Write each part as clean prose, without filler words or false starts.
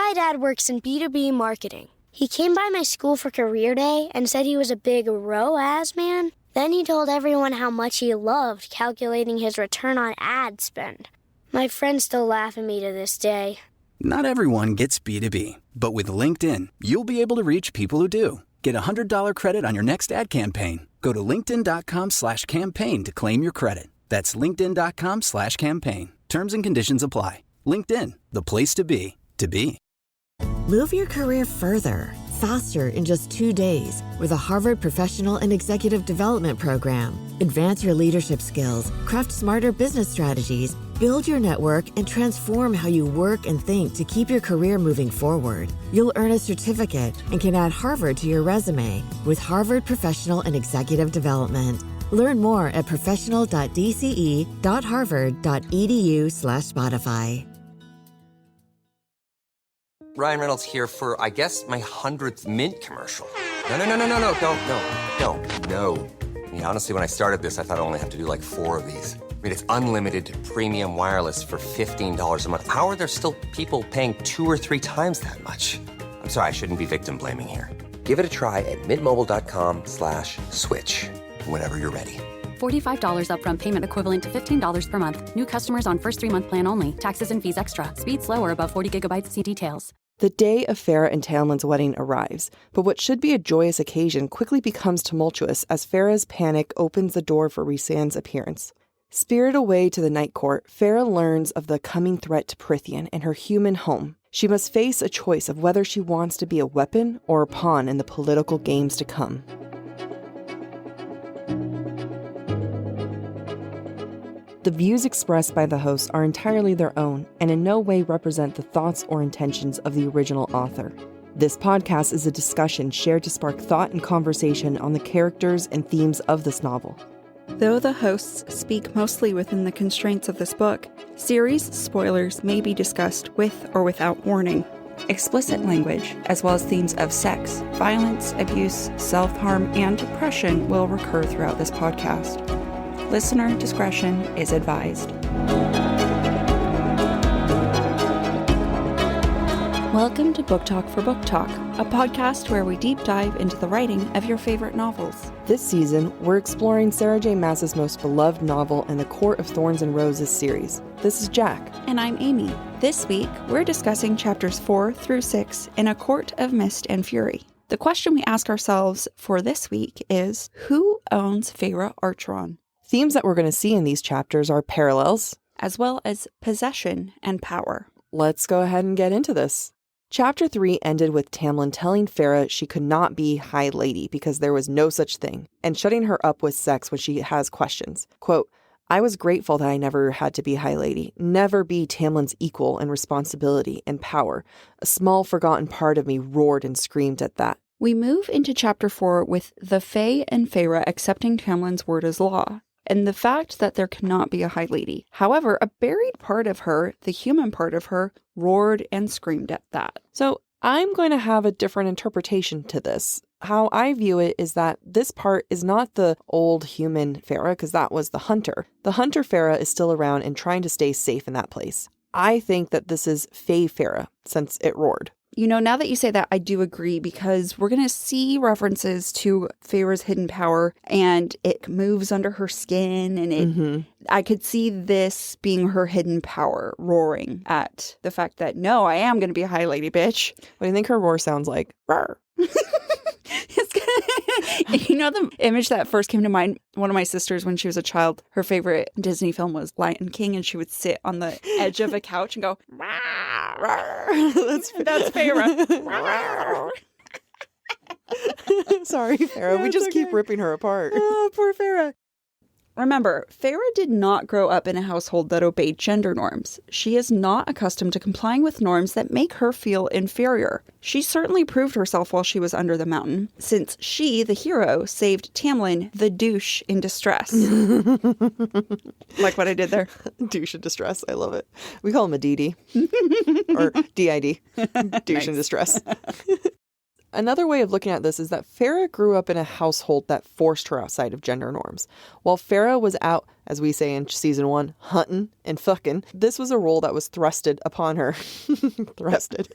My dad works in B2B marketing. He came by my school for career day and said he was a big ROAS man. Then he told everyone how much he loved calculating his return on ad spend. My friends still laugh at me to this day. Not everyone gets B2B, but with LinkedIn, you'll be able to reach people who do. Get a $100 credit on your next ad campaign. Go to linkedin.com/campaign to claim your credit. That's linkedin.com/campaign. Terms and conditions apply. LinkedIn, the place to be, to be. Move your career further, faster in just 2 days with a Harvard Professional and Executive Development Program. Advance your leadership skills, craft smarter business strategies, build your network, and transform how you work and think to keep your career moving forward. You'll earn a certificate and can add Harvard to your resume with Harvard Professional and Executive Development. Learn more at professional.dce.harvard.edu/Spotify. Ryan Reynolds here for, I guess, my 100th Mint commercial. No, don't. I mean, honestly, when I started this, I thought I only have to do like 4 of these. I mean, it's unlimited premium wireless for $15 a month. How are there still people paying 2 or 3 times that much? I'm sorry, I shouldn't be victim blaming here. Give it a try at mintmobile.com/switch. Whenever you're ready. $45 upfront payment equivalent to $15 per month. New customers on first 3-month plan only. Taxes and fees extra. Speed slower above 40 gigabytes. See details. The day of Feyre and Tamlin's wedding arrives, but what should be a joyous occasion quickly becomes tumultuous as Feyre's panic opens the door for Rhysand's appearance. Spirited away to the night court, Feyre learns of the coming threat to Prythian and her human home. She must face a choice of whether she wants to be a weapon or a pawn in the political games to come. The views expressed by the hosts are entirely their own and in no way represent the thoughts or intentions of the original author. This podcast is a discussion shared to spark thought and conversation on the characters and themes of this novel. Though the hosts speak mostly within the constraints of this book, series spoilers may be discussed with or without warning. Explicit language, as well as themes of sex, violence, abuse, self-harm, and depression will recur throughout this podcast. Listener discretion is advised. Welcome to Book Talk for Book Talk, a podcast where we deep dive into the writing of your favorite novels. This season, we're exploring Sarah J. Maas's most beloved novel in the Court of Thorns and Roses series. This is Jac. And I'm Amy. This week, we're discussing chapters 4 through 6 in A Court of Mist and Fury. The question we ask ourselves for this week is, who owns Feyre Archeron? Themes that we're going to see in these chapters are parallels, as well as possession and power. Let's go ahead and get into this. Chapter 3 ended with Tamlin telling Feyre she could not be High Lady because there was no such thing, and shutting her up with sex when she has questions. Quote, I was grateful that I never had to be High Lady, never be Tamlin's equal in responsibility and power. A small forgotten part of me roared and screamed at that. We move into chapter 4 with the Fae and Feyre accepting Tamlin's word as law, and the fact that there cannot be a High Lady. However, a buried part of her, the human part of her, roared and screamed at that. So I'm going to have a different interpretation to this. How I view it is that this part is not the old human Feyre, because that was the hunter. The hunter Feyre is still around and trying to stay safe in that place. I think that this is Fae Feyre, since it roared. You know, now that you say that, I do agree, because we're going to see references to Feyre's hidden power, and it moves under her skin, and I could see this being her hidden power, roaring at the fact that, no, I am going to be a High Lady, bitch. What do you think her roar sounds like? Roar. You know, the image that first came to mind, one of my sisters, when she was a child, her favorite Disney film was Lion King, and she would sit on the edge of a couch and go, rawr, rawr. That's Feyre. Sorry, Feyre. We just keep ripping her apart. Oh, poor Feyre. Remember, Feyre did not grow up in a household that obeyed gender norms. She is not accustomed to complying with norms that make her feel inferior. She certainly proved herself while she was under the mountain, since she, the hero, saved Tamlin, the douche in distress. Like what I did there. Douche in distress. I love it. We call him a DD. Or DID. Douche in distress. Another way of looking at this is that Feyre grew up in a household that forced her outside of gender norms. While Feyre was out, as we say in season 1, hunting and fucking, this was a role that was thrusted upon her. Thrusted.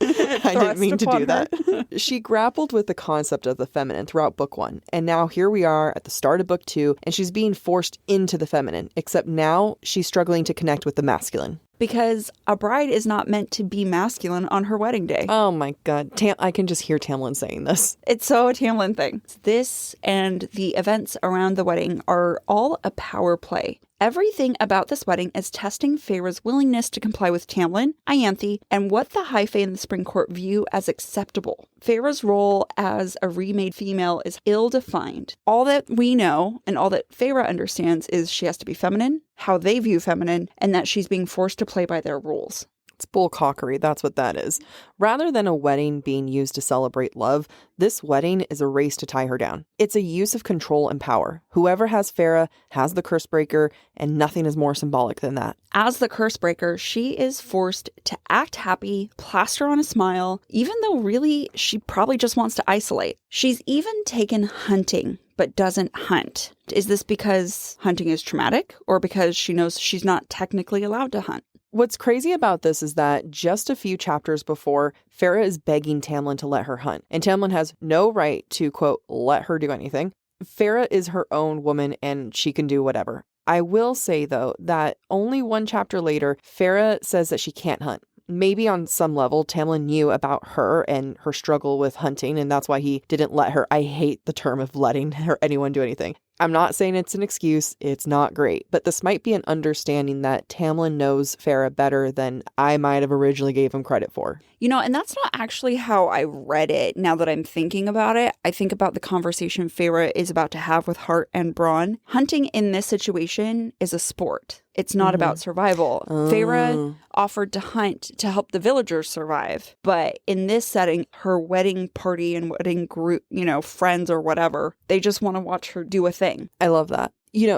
I didn't mean to do that. She grappled with the concept of the feminine throughout book 1, and now here we are at the start of book 2, and she's being forced into the feminine, except now she's struggling to connect with the masculine. Because a bride is not meant to be masculine on her wedding day. Oh my God. I can just hear Tamlin saying this. It's so a Tamlin thing. This and the events around the wedding are all a power play. Everything about this wedding is testing Feyre's willingness to comply with Tamlin, Ianthe, and what the High Fae and the Spring Court view as acceptable. Feyre's role as a remade female is ill-defined. All that we know and all that Feyre understands is she has to be feminine, how they view feminine, and that she's being forced to play by their rules. It's bullcockery, that's what that is. Rather than a wedding being used to celebrate love, this wedding is a race to tie her down. It's a use of control and power. Whoever has Feyre has the curse breaker, and nothing is more symbolic than that. As the curse breaker, she is forced to act happy, plaster on a smile, even though really she probably just wants to isolate. She's even taken hunting, but doesn't hunt. Is this because hunting is traumatic, or because she knows she's not technically allowed to hunt? What's crazy about this is that just a few chapters before, Feyre is begging Tamlin to let her hunt, and Tamlin has no right to, quote, let her do anything. Feyre is her own woman and she can do whatever. I will say, though, that only one chapter later, Feyre says that she can't hunt. Maybe on some level, Tamlin knew about her and her struggle with hunting, and that's why he didn't let her. I hate the term of letting anyone do anything. I'm not saying it's an excuse. It's not great. But this might be an understanding that Tamlin knows Feyre better than I might have originally gave him credit for. You know, and that's not actually how I read it. Now that I'm thinking about it, I think about the conversation Feyre is about to have with Hart and Bronn. Hunting in this situation is a sport. It's not about survival. Feyre offered to hunt to help the villagers survive. But in this setting, her wedding party and wedding group, friends or whatever, they just want to watch her do a thing. I love that.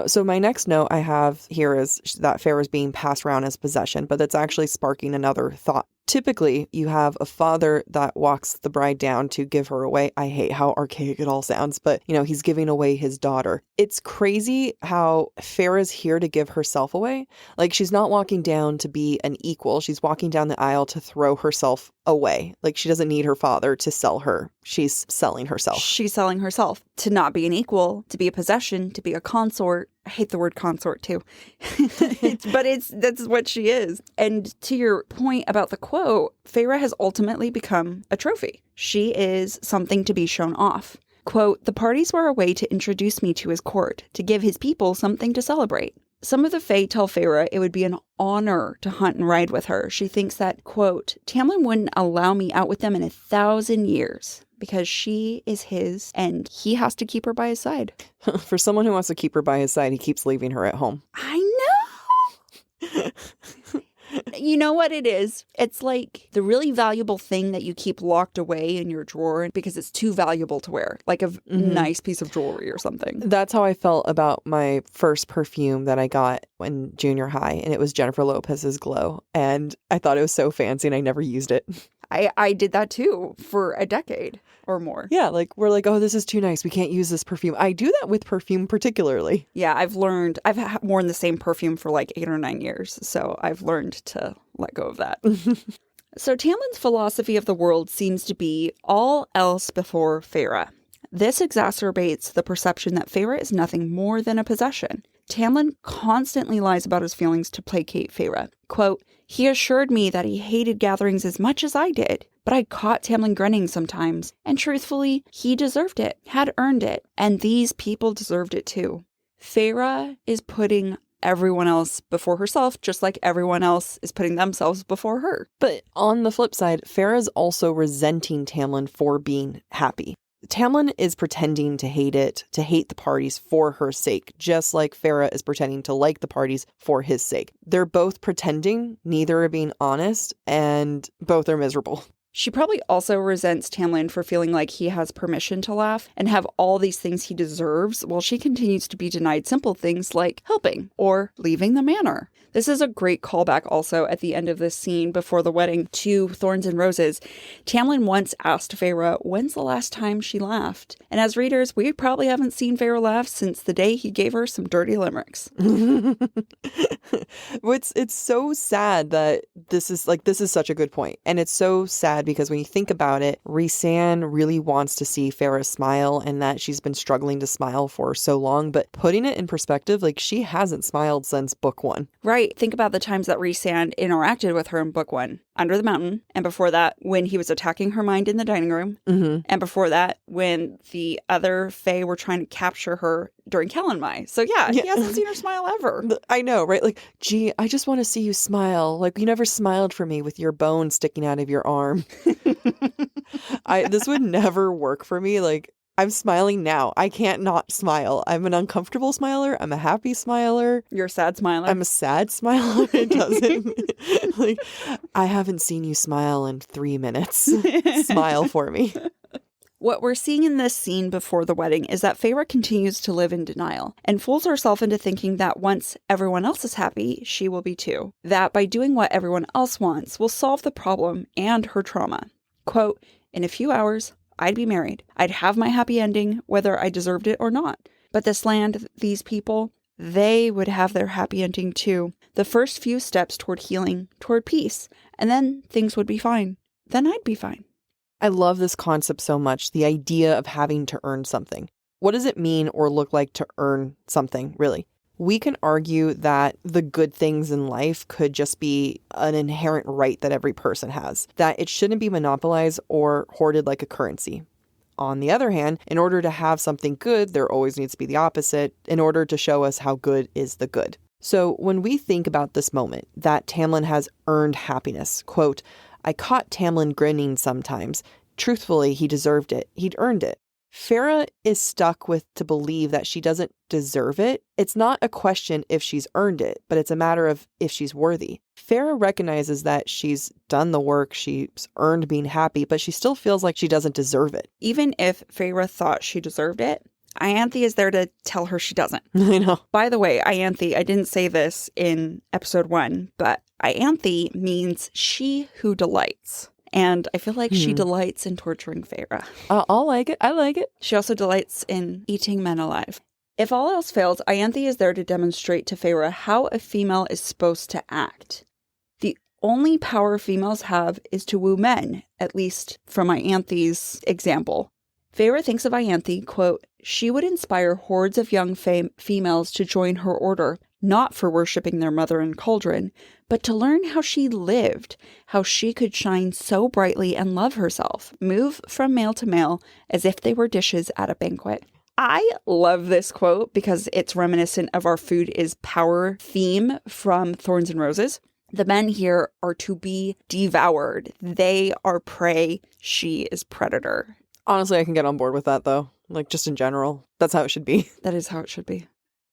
So my next note I have here is that Feyre is being passed around as possession, but that's actually sparking another thought. Typically, you have a father that walks the bride down to give her away. I hate how archaic it all sounds, but, he's giving away his daughter. It's crazy how Feyre is here to give herself away. Like, she's not walking down to be an equal. She's walking down the aisle to throw herself away. Like, she doesn't need her father to sell her. She's selling herself. She's selling herself to not be an equal, to be a possession, to be a consort. I hate the word consort too, but that's what she is. And to your point about the quote, Feyre has ultimately become a trophy. She is something to be shown off. Quote, the parties were a way to introduce me to his court, to give his people something to celebrate. Some of the Fae tell Feyre it would be an honor to hunt and ride with her. She thinks that, quote, Tamlin wouldn't allow me out with them in 1,000 years. Because she is his and he has to keep her by his side. For someone who wants to keep her by his side, he keeps leaving her at home. I know. You know what it is? It's like the really valuable thing that you keep locked away in your drawer because it's too valuable to wear, like a nice piece of jewelry or something. That's how I felt about my first perfume that I got in junior high, and it was Jennifer Lopez's Glow. And I thought it was so fancy and I never used it. I did that too for a decade or more. Yeah, we're like, oh, this is too nice. We can't use this perfume. I do that with perfume particularly. Yeah, I've worn the same perfume for like 8 or 9 years. So I've learned to let go of that. So Tamlin's philosophy of the world seems to be all else before Feyre. This exacerbates the perception that Feyre is nothing more than a possession. Tamlin constantly lies about his feelings to placate Feyre. Quote, he assured me that he hated gatherings as much as I did, but I caught Tamlin grinning sometimes, and truthfully, he deserved it, had earned it, and these people deserved it too. Feyre is putting everyone else before herself, just like everyone else is putting themselves before her. But on the flip side, Feyre is also resenting Tamlin for being happy. Tamlin is pretending to hate the parties for her sake, just like Feyre is pretending to like the parties for his sake. They're both pretending, neither are being honest, and both are miserable. She probably also resents Tamlin for feeling like he has permission to laugh and have all these things he deserves while she continues to be denied simple things like helping or leaving the manor. This is a great callback also at the end of this scene before the wedding to Thorns and Roses. Tamlin once asked Feyre when's the last time she laughed. And as readers, we probably haven't seen Feyre laugh since the day he gave her some dirty limericks. It's so sad that this is such a good point. And it's so sad because when you think about it, Rhysand really wants to see Feyre smile and that she's been struggling to smile for so long. But putting it in perspective, like she hasn't smiled since book 1. Right. Think about the times that Rhysand interacted with her in book 1, Under the Mountain. And before that, when he was attacking her mind in the dining room. Mm-hmm. And before that, when the other Fae were trying to capture her during Kalenmai. So yeah, he hasn't seen her smile ever. I know, right? Like, gee, I just want to see you smile. Like, you never smiled for me with your bone sticking out of your arm. This would never work for me. Like, I'm smiling now. I can't not smile. I'm an uncomfortable smiler. I'm a happy smiler. You're a sad smiler. I'm a sad smiler. It doesn't. Like, I haven't seen you smile in 3 minutes. Smile for me. What we're seeing in this scene before the wedding is that Feyre continues to live in denial and fools herself into thinking that once everyone else is happy, she will be too. That by doing what everyone else wants will solve the problem and her trauma. Quote, in a few hours, I'd be married. I'd have my happy ending, whether I deserved it or not. But this land, these people, they would have their happy ending too. The first few steps toward healing, toward peace, and then things would be fine. Then I'd be fine. I love this concept so much, the idea of having to earn something. What does it mean or look like to earn something, really? We can argue that the good things in life could just be an inherent right that every person has, that it shouldn't be monopolized or hoarded like a currency. On the other hand, in order to have something good, there always needs to be the opposite in order to show us how good is the good. So when we think about this moment, that Tamlin has earned happiness, quote, I caught Tamlin grinning sometimes. Truthfully, he deserved it. He'd earned it. Feyre is stuck with to believe that she doesn't deserve it. It's not a question if she's earned it, but it's a matter of if she's worthy. Feyre recognizes that she's done the work, she's earned being happy, but she still feels like she doesn't deserve it. Even if Feyre thought she deserved it, Ianthe is there to tell her she doesn't. I know. By the way, Ianthe, I didn't say this in episode 1, but Ianthe means she who delights. And I feel like she delights in torturing Feyre. I'll like it. I like it. She also delights in eating men alive. If all else fails, Ianthe is there to demonstrate to Feyre how a female is supposed to act. The only power females have is to woo men, at least from Ianthe's example. Feyre thinks of Ianthe, quote, she would inspire hordes of young females to join her order, not for worshipping their mother in cauldron, but to learn how she lived, how she could shine so brightly and love herself, move from male to male as if they were dishes at a banquet. I love this quote because it's reminiscent of our food is power theme from Thorns and Roses. The men here are to be devoured. They are prey. She is predator. Honestly, I can get on board with that, though. Like, just in general. That's how it should be. That is how it should be.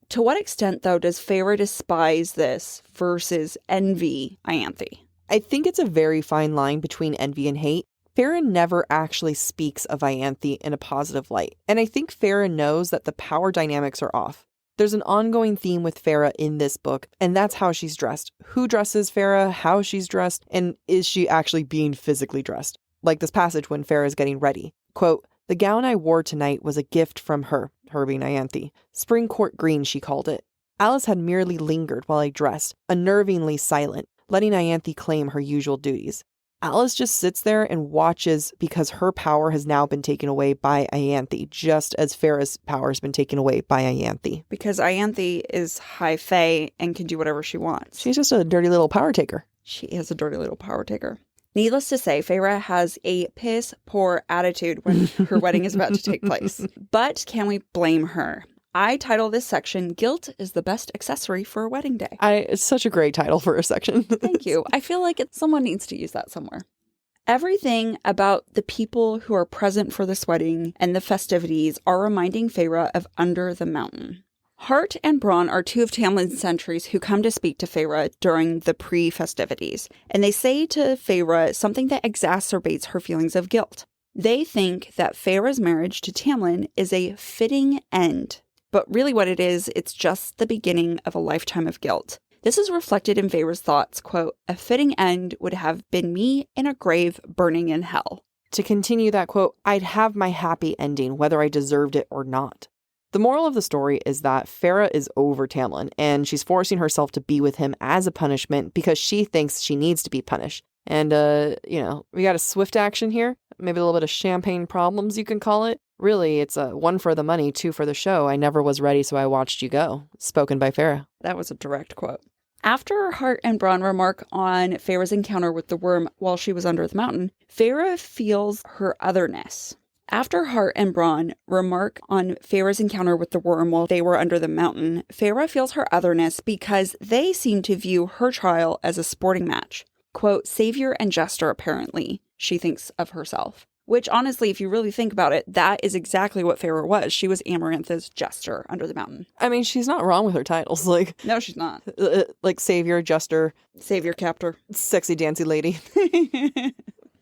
To what extent, though, does Feyre despise this versus envy Ianthe? I think it's a very fine line between envy and hate. Feyre never actually speaks of Ianthe in a positive light. And I think Feyre knows that the power dynamics are off. There's an ongoing theme with Feyre in this book, and that's how she's dressed. Who dresses Feyre, how she's dressed, and is she actually being physically dressed? Like this passage when Feyre is getting ready. Quote, the gown I wore tonight was a gift from her being Ianthe. Spring court green, she called it. Alice had merely lingered while I dressed, unnervingly silent, letting Ianthe claim her usual duties. Alice just sits there and watches because her power has now been taken away by Ianthe, just as Feyre's power has been taken away by Ianthe. Because Ianthe is high fae and can do whatever she wants. She's just a dirty little power taker. She is a dirty little power taker. Needless to say, Feyre has a piss-poor attitude when her wedding is about to take place. But can we blame her? I title this section, Guilt is the Best Accessory for a Wedding Day. It's such a great title for a section. Thank you. I feel like someone needs to use that somewhere. Everything about the people who are present for this wedding and the festivities are reminding Feyre of Under the Mountain. Hart and Bronn are two of Tamlin's sentries who come to speak to Feyre during the pre-festivities, and they say to Feyre something that exacerbates her feelings of guilt. They think that Feyre's marriage to Tamlin is a fitting end, but really what it is, it's just the beginning of a lifetime of guilt. This is reflected in Feyre's thoughts, quote, "A fitting end would have been me in a grave burning in hell." To continue that quote, "I'd have my happy ending, whether I deserved it or not." The moral of the story is that Feyre is over Tamlin, and she's forcing herself to be with him as a punishment because she thinks she needs to be punished. And, we got a swift action here. Maybe a little bit of champagne problems, you can call it. Really, it's a 1 for the money, 2 for the show. I never was ready, so I watched you go. Spoken by Feyre. That was a direct quote. After Hart and Bronn remark on Feyre's encounter with the worm while she was under the mountain, Feyre feels her otherness. After Hart and Bronn remark on Feyre's encounter with the worm while they were under the mountain, Feyre feels her otherness because they seem to view her trial as a sporting match. Quote, savior and jester, apparently, she thinks of herself. Which, honestly, if you really think about it, that is exactly what Feyre was. She was Amarantha's jester under the mountain. I mean, she's not wrong with her titles. No, she's not. Like savior, jester. Savior, captor. Sexy, dancy lady.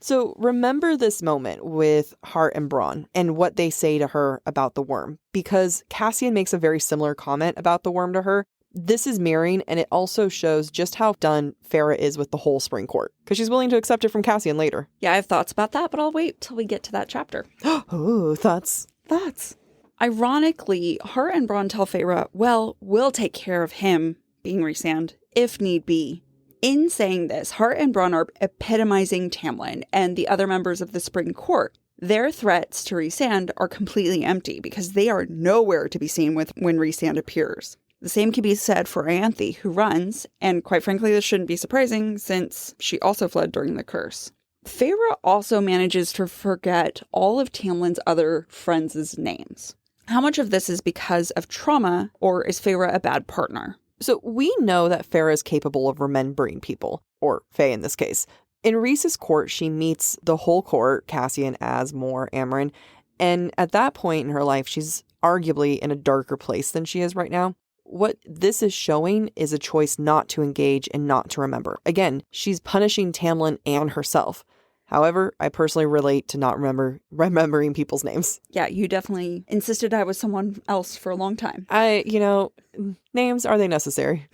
So remember this moment with Hart and Bronn and what they say to her about the worm. Because Cassian makes a very similar comment about the worm to her. This is mirroring, and it also shows just how done Feyre is with the whole Spring Court, because she's willing to accept it from Cassian later. Yeah, I have thoughts about that, but I'll wait till we get to that chapter. Oh, thoughts. Ironically, Hart and Bronn tell Feyre, well, we'll take care of him, being Rhysand, if need be. In saying this, Hart and Bronn are epitomizing Tamlin and the other members of the Spring Court. Their threats to Rhysand are completely empty because they are nowhere to be seen with when Rhysand appears. The same can be said for Ianthe, who runs, and quite frankly, this shouldn't be surprising since she also fled during the curse. Feyre also manages to forget all of Tamlin's other friends' names. How much of this is because of trauma, or is Feyre a bad partner? So we know that Feyre is capable of remembering people, or Faye in this case. In Rhys's court, she meets the whole court, Cassian, Asmore, Amren, and at that point in her life, she's arguably in a darker place than she is right now. What this is showing is a choice not to engage and not to remember. Again, she's punishing Tamlin and herself. However, I personally relate to not remembering people's names. Yeah, you definitely insisted I was someone else for a long time. Names, are they necessary?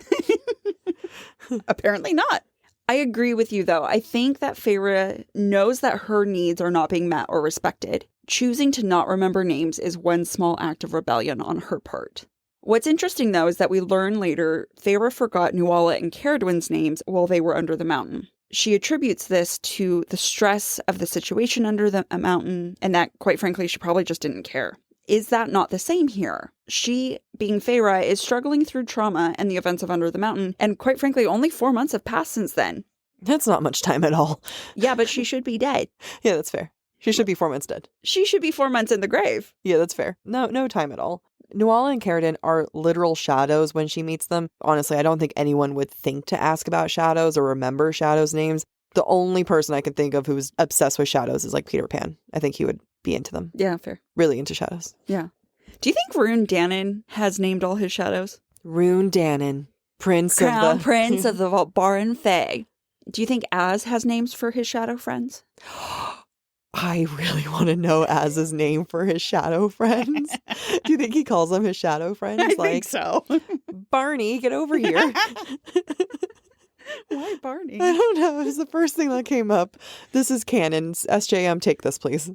Apparently not. I agree with you, though. I think that Feyre knows that her needs are not being met or respected. Choosing to not remember names is one small act of rebellion on her part. What's interesting, though, is that we learn later Feyre forgot Nuala and Caradwyn's names while they were under the mountain. She attributes this to the stress of the situation under the mountain, and that, quite frankly, she probably just didn't care. Is that not the same here? She, being Feyre, is struggling through trauma and the events of Under the Mountain, and quite frankly, only 4 months have passed since then. That's not much time at all. Yeah, but she should be dead. Yeah, that's fair. She should be 4 months dead. She should be 4 months in the grave. Yeah, that's fair. No time at all. Nuala and Caradwyn are literal shadows when she meets them. Honestly, I don't think anyone would think to ask about shadows or remember shadows' names. The only person I can think of who's obsessed with shadows is like Peter Pan. I think he would be into them. Yeah, fair. Really into shadows. Yeah. Do you think Rune Dannon has named all his shadows? Rune Dannon, Prince of the Valbaran Fae. Do you think Az has names for his shadow friends? I really want to know Az's name for his shadow friends. Do you think he calls them his shadow friends? I think so. Barney, get over here. Why Barney? I don't know. It was the first thing that came up. This is canon. SJM, take this, please.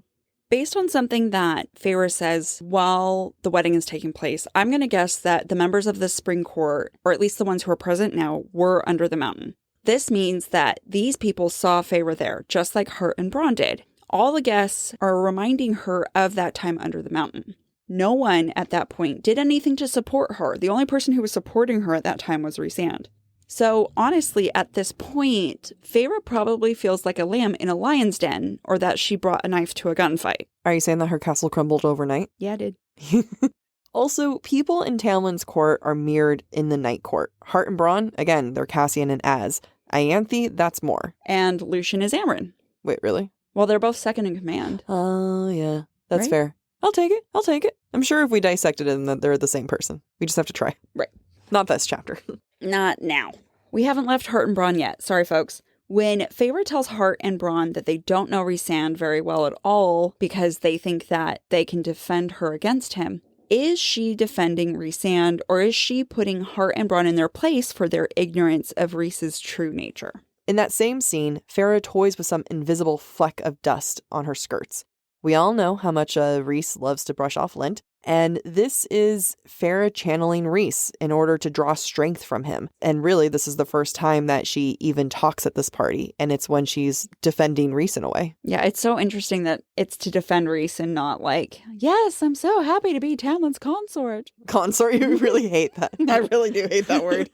Based on something that Feyre says while the wedding is taking place, I'm going to guess that the members of the Spring Court, or at least the ones who are present now, were under the mountain. This means that these people saw Feyre there, just like Hart and Bronn did. All the guests are reminding her of that time under the mountain. No one at that point did anything to support her. The only person who was supporting her at that time was Rhysand. So honestly, at this point, Feyre probably feels like a lamb in a lion's den, or that she brought a knife to a gunfight. Are you saying that her castle crumbled overnight? Yeah, I did. Also, people in Tamlin's court are mirrored in the Night Court. Hart and Bronn, again, they're Cassian and Az. Ianthe, that's more. And Lucian is Amren. Wait, really? Well, they're both second in command. Oh, yeah. That's right? fair. I'll take it. I'll take it. I'm sure if we dissected it, then they're the same person. We just have to try. Right. Not this chapter. Not now. We haven't left Hart and Bronn yet. Sorry, folks. When Feyre tells Hart and Bronn that they don't know Rhysand very well at all because they think that they can defend her against him, is she defending Rhysand, or is she putting Hart and Bronn in their place for their ignorance of Rhys's true nature? In that same scene, Feyre toys with some invisible fleck of dust on her skirts. We all know how much Rhys loves to brush off lint, and this is Feyre channeling Rhys in order to draw strength from him. And really, this is the first time that she even talks at this party, and it's when she's defending Rhys in a way. Yeah, it's so interesting that it's to defend Rhys and not like, yes, I'm so happy to be Tamlin's consort. Consort? You really hate that. I really do hate that word.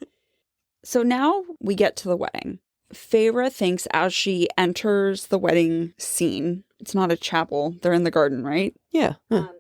So now we get to the wedding. Feyre thinks as she enters the wedding scene, it's not a chapel, they're in the garden, right? Yeah.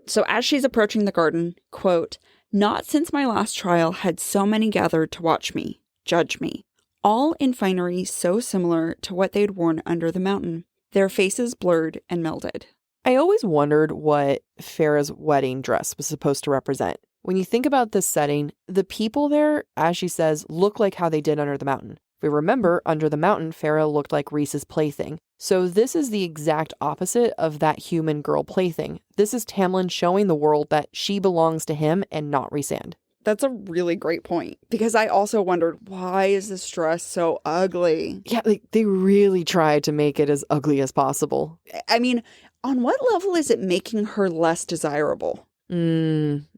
So as she's approaching the garden, quote, "Not since my last trial had so many gathered to watch me, judge me, all in finery so similar to what they'd worn under the mountain, their faces blurred and melded." I always wondered what Feyre's wedding dress was supposed to represent. When you think about this setting, the people there, as she says, look like how they did under the mountain. If we remember, under the mountain, Feyre looked like Rhys's plaything. So this is the exact opposite of that human girl plaything. This is Tamlin showing the world that she belongs to him and not Rhysand. That's a really great point, because I also wondered, why is this dress so ugly? Yeah, they really tried to make it as ugly as possible. I mean, on what level is it making her less desirable? Unless,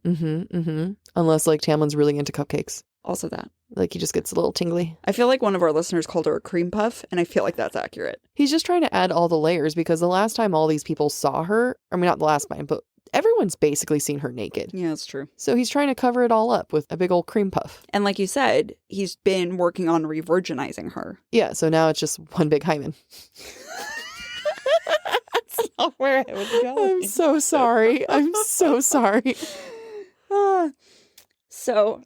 Tamlin's really into cupcakes. Also that. He just gets a little tingly. I feel like one of our listeners called her a cream puff, and I feel like that's accurate. He's just trying to add all the layers, because the last time all these people saw her, I mean, not the last time, but everyone's basically seen her naked. Yeah, that's true. So he's trying to cover it all up with a big old cream puff. And like you said, he's been working on re-virginizing her. Yeah, so now it's just one big hymen. That's not where I was going. I'm so sorry. I'm so sorry. So,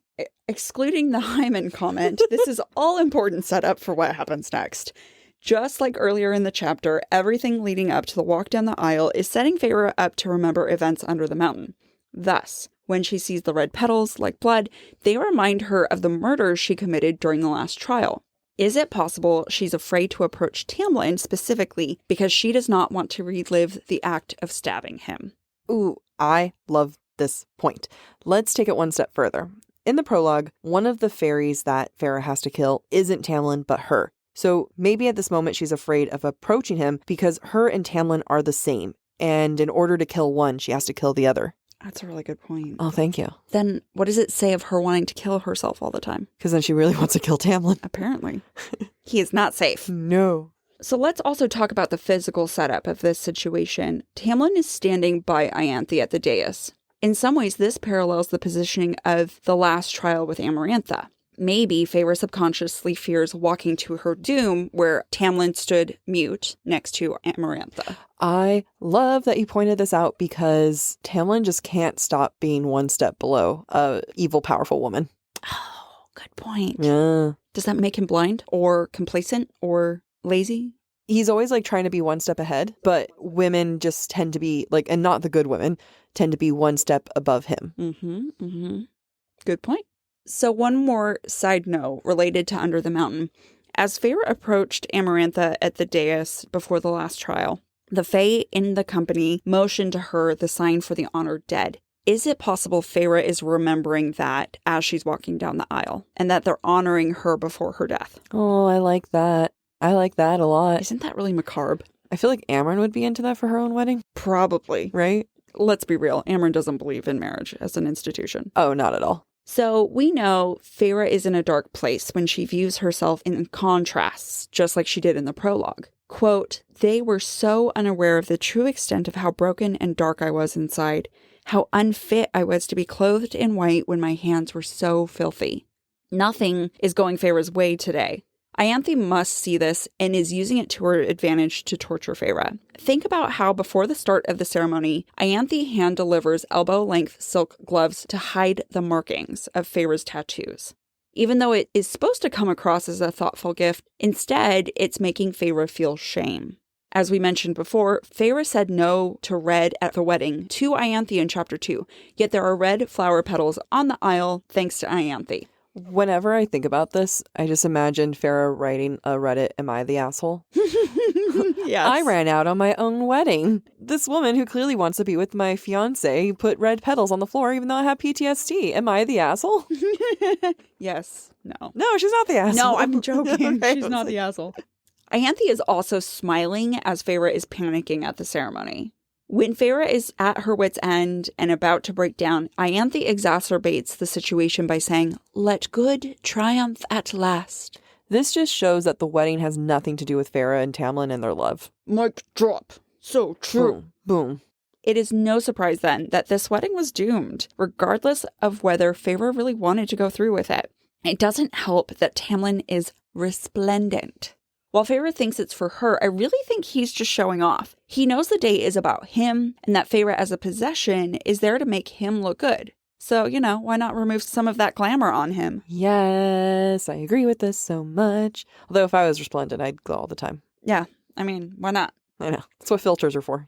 excluding the hymen comment, this is all important setup for what happens next. Just like earlier in the chapter, everything leading up to the walk down the aisle is setting Feyre up to remember events under the mountain. Thus, when she sees the red petals, like blood, they remind her of the murders she committed during the last trial. Is it possible she's afraid to approach Tamlin specifically because she does not want to relive the act of stabbing him? Ooh, I love this point. Let's take it one step further. In the prologue, one of the fairies that Feyre has to kill isn't Tamlin, but her. So maybe at this moment she's afraid of approaching him because her and Tamlin are the same. And in order to kill one, she has to kill the other. That's a really good point. Oh, thank you. Then what does it say of her wanting to kill herself all the time? Because then she really wants to kill Tamlin. Apparently. He is not safe. No. So let's also talk about the physical setup of this situation. Tamlin is standing by Ianthe at the dais. In some ways, this parallels the positioning of the last trial with Amarantha. Maybe Feyre subconsciously fears walking to her doom where Tamlin stood mute next to Amarantha. I love that you pointed this out because Tamlin just can't stop being one step below a evil, powerful woman. Oh, good point. Yeah. Does that make him blind or complacent or lazy? He's always trying to be one step ahead, but women just tend to be and not the good women, tend to be one step above him. Good point. So one more side note related to Under the Mountain. As Feyre approached Amarantha at the dais before the last trial, the Fae in the company motioned to her the sign for the honored dead. Is it possible Feyre is remembering that as she's walking down the aisle and that they're honoring her before her death? Oh, I like that. I like that a lot. Isn't that really macabre? I feel like Amren would be into that for her own wedding. Probably. Right? Let's be real. Amren doesn't believe in marriage as an institution. Oh, not at all. So we know Feyre is in a dark place when she views herself in contrasts, just like she did in the prologue. Quote, "They were so unaware of the true extent of how broken and dark I was inside, how unfit I was to be clothed in white when my hands were so filthy. Nothing is going Feyre's way today. Ianthe must see this and is using it to her advantage to torture Feyre. Think about how before the start of the ceremony, Ianthe hand delivers elbow-length silk gloves to hide the markings of Feyre's tattoos. Even though it is supposed to come across as a thoughtful gift, instead, it's making Feyre feel shame. As we mentioned before, Feyre said no to red at the wedding to Ianthe in Chapter 2, yet there are red flower petals on the aisle thanks to Ianthe. Whenever I think about this, I just imagine Feyre writing a Reddit, "Am I the asshole?" Yes. I ran out on my own wedding. This woman who clearly wants to be with my fiance put red petals on the floor even though I have PTSD. Am I the asshole? Yes. No. No, she's not the asshole. No, I'm joking. Okay, She's not the asshole. Ianthe is also smiling as Feyre is panicking at the ceremony. When Feyre is at her wit's end and about to break down, Ianthe exacerbates the situation by saying, "Let good triumph at last." This just shows that the wedding has nothing to do with Feyre and Tamlin and their love. Mic drop. So true. Boom. It is no surprise then that this wedding was doomed, regardless of whether Feyre really wanted to go through with it. It doesn't help that Tamlin is resplendent. While Feyre thinks it's for her, I really think he's just showing off. He knows the day is about him, and that Feyre as a possession is there to make him look good. So, why not remove some of that glamour on him? Yes, I agree with this so much. Although if I was resplendent, I'd glow all the time. Yeah, why not? I know. That's what filters are for.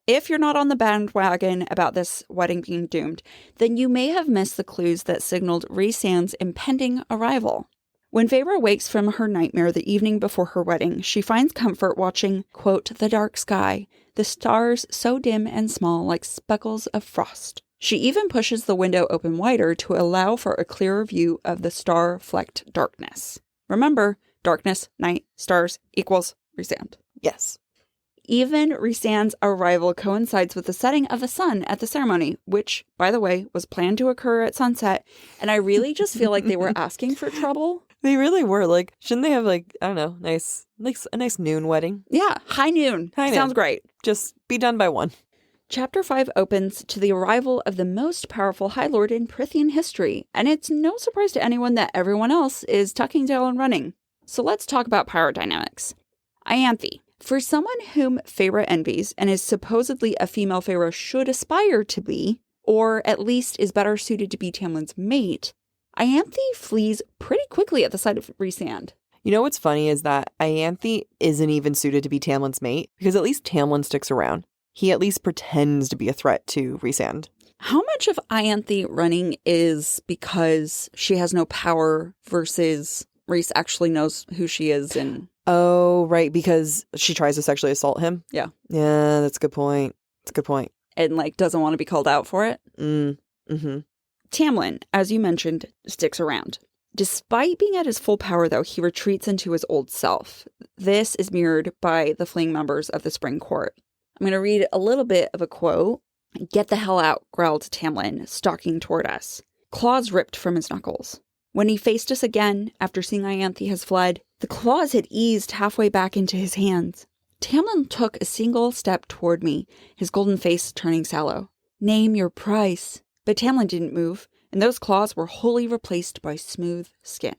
If you're not on the bandwagon about this wedding being doomed, then you may have missed the clues that signaled Rhysand's impending arrival. When Feyre wakes from her nightmare the evening before her wedding, she finds comfort watching, quote, "the dark sky, the stars so dim and small like speckles of frost." She even pushes the window open wider to allow for a clearer view of the star-flecked darkness. Remember, darkness, night, stars equals Rhysand. Yes. Even Rhysand's arrival coincides with the setting of the sun at the ceremony, which, by the way, was planned to occur at sunset. And I really just feel like they were asking for trouble. They really were. Like, shouldn't they have, like, I don't know, a nice noon wedding? Yeah, high noon. Sounds great. Just be done by 1. Chapter 5 opens to the arrival of the most powerful High Lord in Prythian history, and it's no surprise to anyone that everyone else is tucking tail and running. So let's talk about power dynamics. Ianthe. For someone whom Feyre envies and is supposedly a female Feyre should aspire to be, or at least is better suited to be Tamlin's mate, Ianthe flees pretty quickly at the sight of Rhysand. You know what's funny is that Ianthe isn't even suited to be Tamlin's mate, because at least Tamlin sticks around. He at least pretends to be a threat to Rhysand. How much of Ianthe running is because she has no power versus Rhys actually knows who she is and... Oh, right, because she tries to sexually assault him? Yeah. Yeah, that's a good point. And, doesn't want to be called out for it? Mm-hmm. Tamlin, as you mentioned, sticks around. Despite being at his full power, though, he retreats into his old self. This is mirrored by the fleeing members of the Spring Court. I'm going to read a little bit of a quote. "Get the hell out," growled Tamlin, stalking toward us. Claws ripped from his knuckles. When he faced us again, after seeing Ianthe has fled, the claws had eased halfway back into his hands. Tamlin took a single step toward me, his golden face turning sallow. "Name your price." But Tamlin didn't move, and those claws were wholly replaced by smooth skin.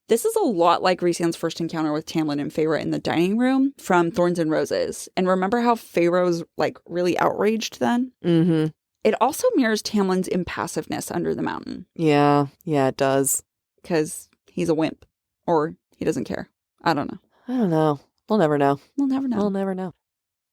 This is a lot like Rhysand's first encounter with Tamlin and Feyre in the dining room from Thorns and Roses. And remember how Feyre was, really outraged then? Mm-hmm. It also mirrors Tamlin's impassiveness under the mountain. Yeah, it does. Because he's a wimp. Or he doesn't care. I don't know. We'll never know. We'll never know.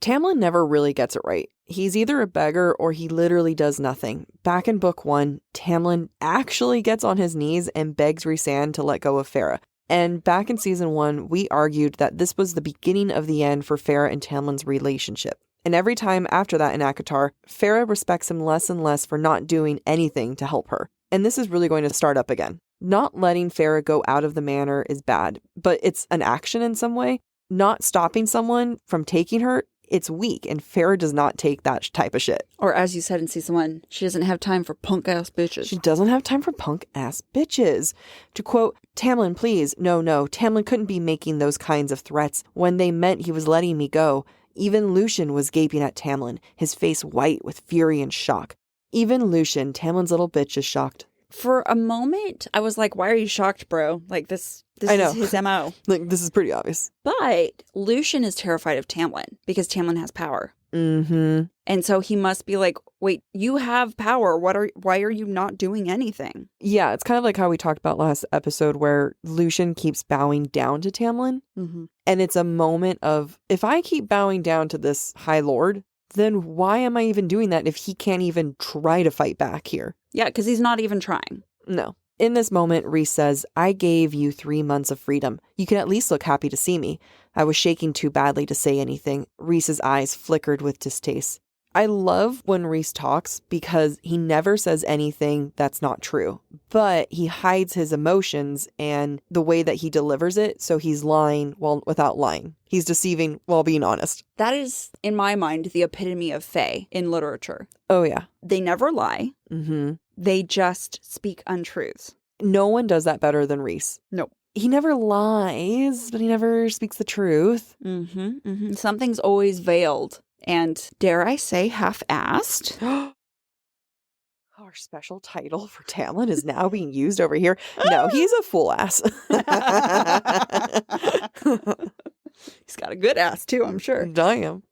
Tamlin never really gets it right. He's either a beggar or he literally does nothing. Back in book 1, Tamlin actually gets on his knees and begs Rhysand to let go of Feyre. And back in season 1, we argued that this was the beginning of the end for Feyre and Tamlin's relationship. And every time after that in ACOTAR, Feyre respects him less and less for not doing anything to help her. And this is really going to start up again. Not letting Feyre go out of the manor is bad, but it's an action in some way. Not stopping someone from taking her, it's weak, and Feyre does not take that type of shit. Or as you said in season 1, she doesn't have time for punk-ass bitches. She doesn't have time for punk-ass bitches. To quote, "Tamlin, please, no, Tamlin couldn't be making those kinds of threats when they meant he was letting me go. Even Lucien was gaping at Tamlin, his face white with fury and shock. Even Lucien, Tamlin's little bitch, is shocked." For a moment, I was like, why are you shocked, bro? This I know. is his MO. This is pretty obvious. But Lucien is terrified of Tamlin because Tamlin has power. Mm-hmm. And so he must be like, wait, you have power. Why are you not doing anything? Yeah, it's kind of like how we talked about last episode where Lucien keeps bowing down to Tamlin. Mm-hmm. And it's a moment of, if I keep bowing down to this High Lord, then why am I even doing that if he can't even try to fight back here? Yeah, because he's not even trying. No. In this moment, Rhys says, I gave you 3 months of freedom. You can at least look happy to see me. I was shaking too badly to say anything. Rhys's eyes flickered with distaste. I love when Rhys talks because he never says anything that's not true, but he hides his emotions and the way that he delivers it, so he's lying without lying. He's deceiving while being honest. That is, in my mind, the epitome of Fae in literature. Oh, yeah. They never lie. Mm-hmm. They just speak untruths. No one does that better than Rhys. Nope. He never lies, but he never speaks the truth. Mm-hmm, mm-hmm. Something's always veiled. And dare I say, half-assed? Our special title for Tamlin is now being used over here. No, he's a fool ass. He's got a good ass too, I'm sure. Damn.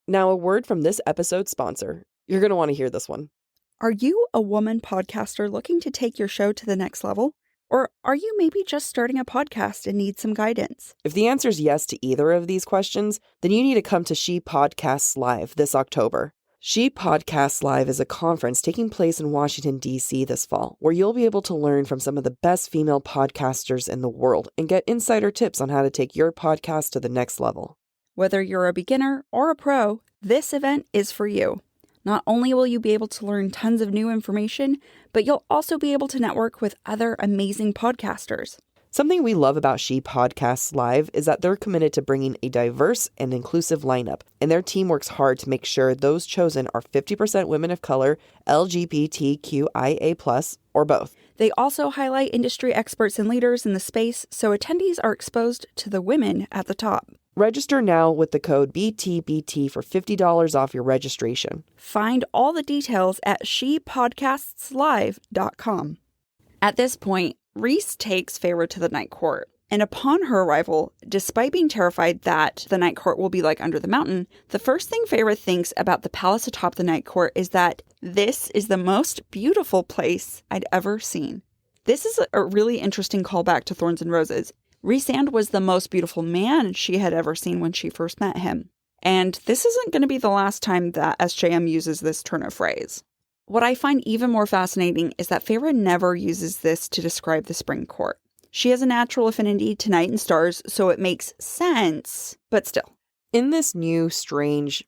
Now, a word from this episode's sponsor. You're going to want to hear this one. Are you a woman podcaster looking to take your show to the next level? Or are you maybe just starting a podcast and need some guidance? If the answer is yes to either of these questions, then you need to come to She Podcasts Live this October. She Podcasts Live is a conference taking place in Washington, D.C. this fall, where you'll be able to learn from some of the best female podcasters in the world and get insider tips on how to take your podcast to the next level. Whether you're a beginner or a pro, this event is for you. Not only will you be able to learn tons of new information, but you'll also be able to network with other amazing podcasters. Something we love about She Podcasts Live is that they're committed to bringing a diverse and inclusive lineup, and their team works hard to make sure those chosen are 50% women of color, LGBTQIA+, or both. They also highlight industry experts and leaders in the space, so attendees are exposed to the women at the top. Register now with the code BTBT for $50 off your registration. Find all the details at shepodcastslive.com. At this point, Rhys takes Feyre to the Night Court. And upon her arrival, despite being terrified that the Night Court will be like Under the Mountain, the first thing Feyre thinks about the palace atop the Night Court is that this is the most beautiful place I'd ever seen. This is a really interesting callback to Thorns and Roses. Rhysand was the most beautiful man she had ever seen when she first met him. And this isn't going to be the last time that SJM uses this turn of phrase. What I find even more fascinating is that Feyre never uses this to describe the Spring Court. She has a natural affinity to night and stars, so it makes sense, but still. In this new, strange,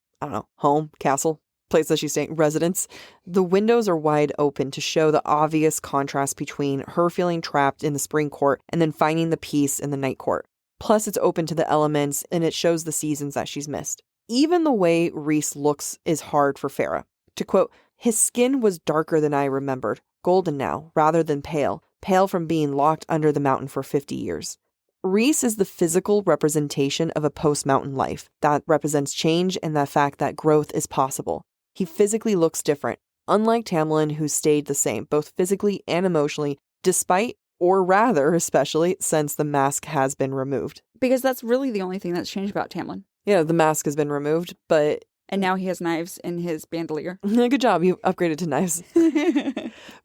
home, castle, place that she's staying, residence, the windows are wide open to show the obvious contrast between her feeling trapped in the Spring Court and then finding the peace in the Night Court. Plus, it's open to the elements and it shows the seasons that she's missed. Even the way Rhys looks is hard for Feyre. To quote, his skin was darker than I remembered, golden now, rather than pale from being locked under the mountain for 50 years. Rhys is the physical representation of a post-mountain life that represents change and the fact that growth is possible. He physically looks different, unlike Tamlin, who stayed the same, both physically and emotionally, despite, or rather, especially, since the mask has been removed. Because that's really the only thing that's changed about Tamlin. Yeah, the mask has been removed, but... And now he has knives in his bandolier. Good job, you upgraded to knives.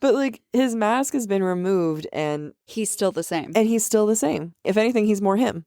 But, his mask has been removed and... He's still the same. And he's still the same. If anything, he's more him.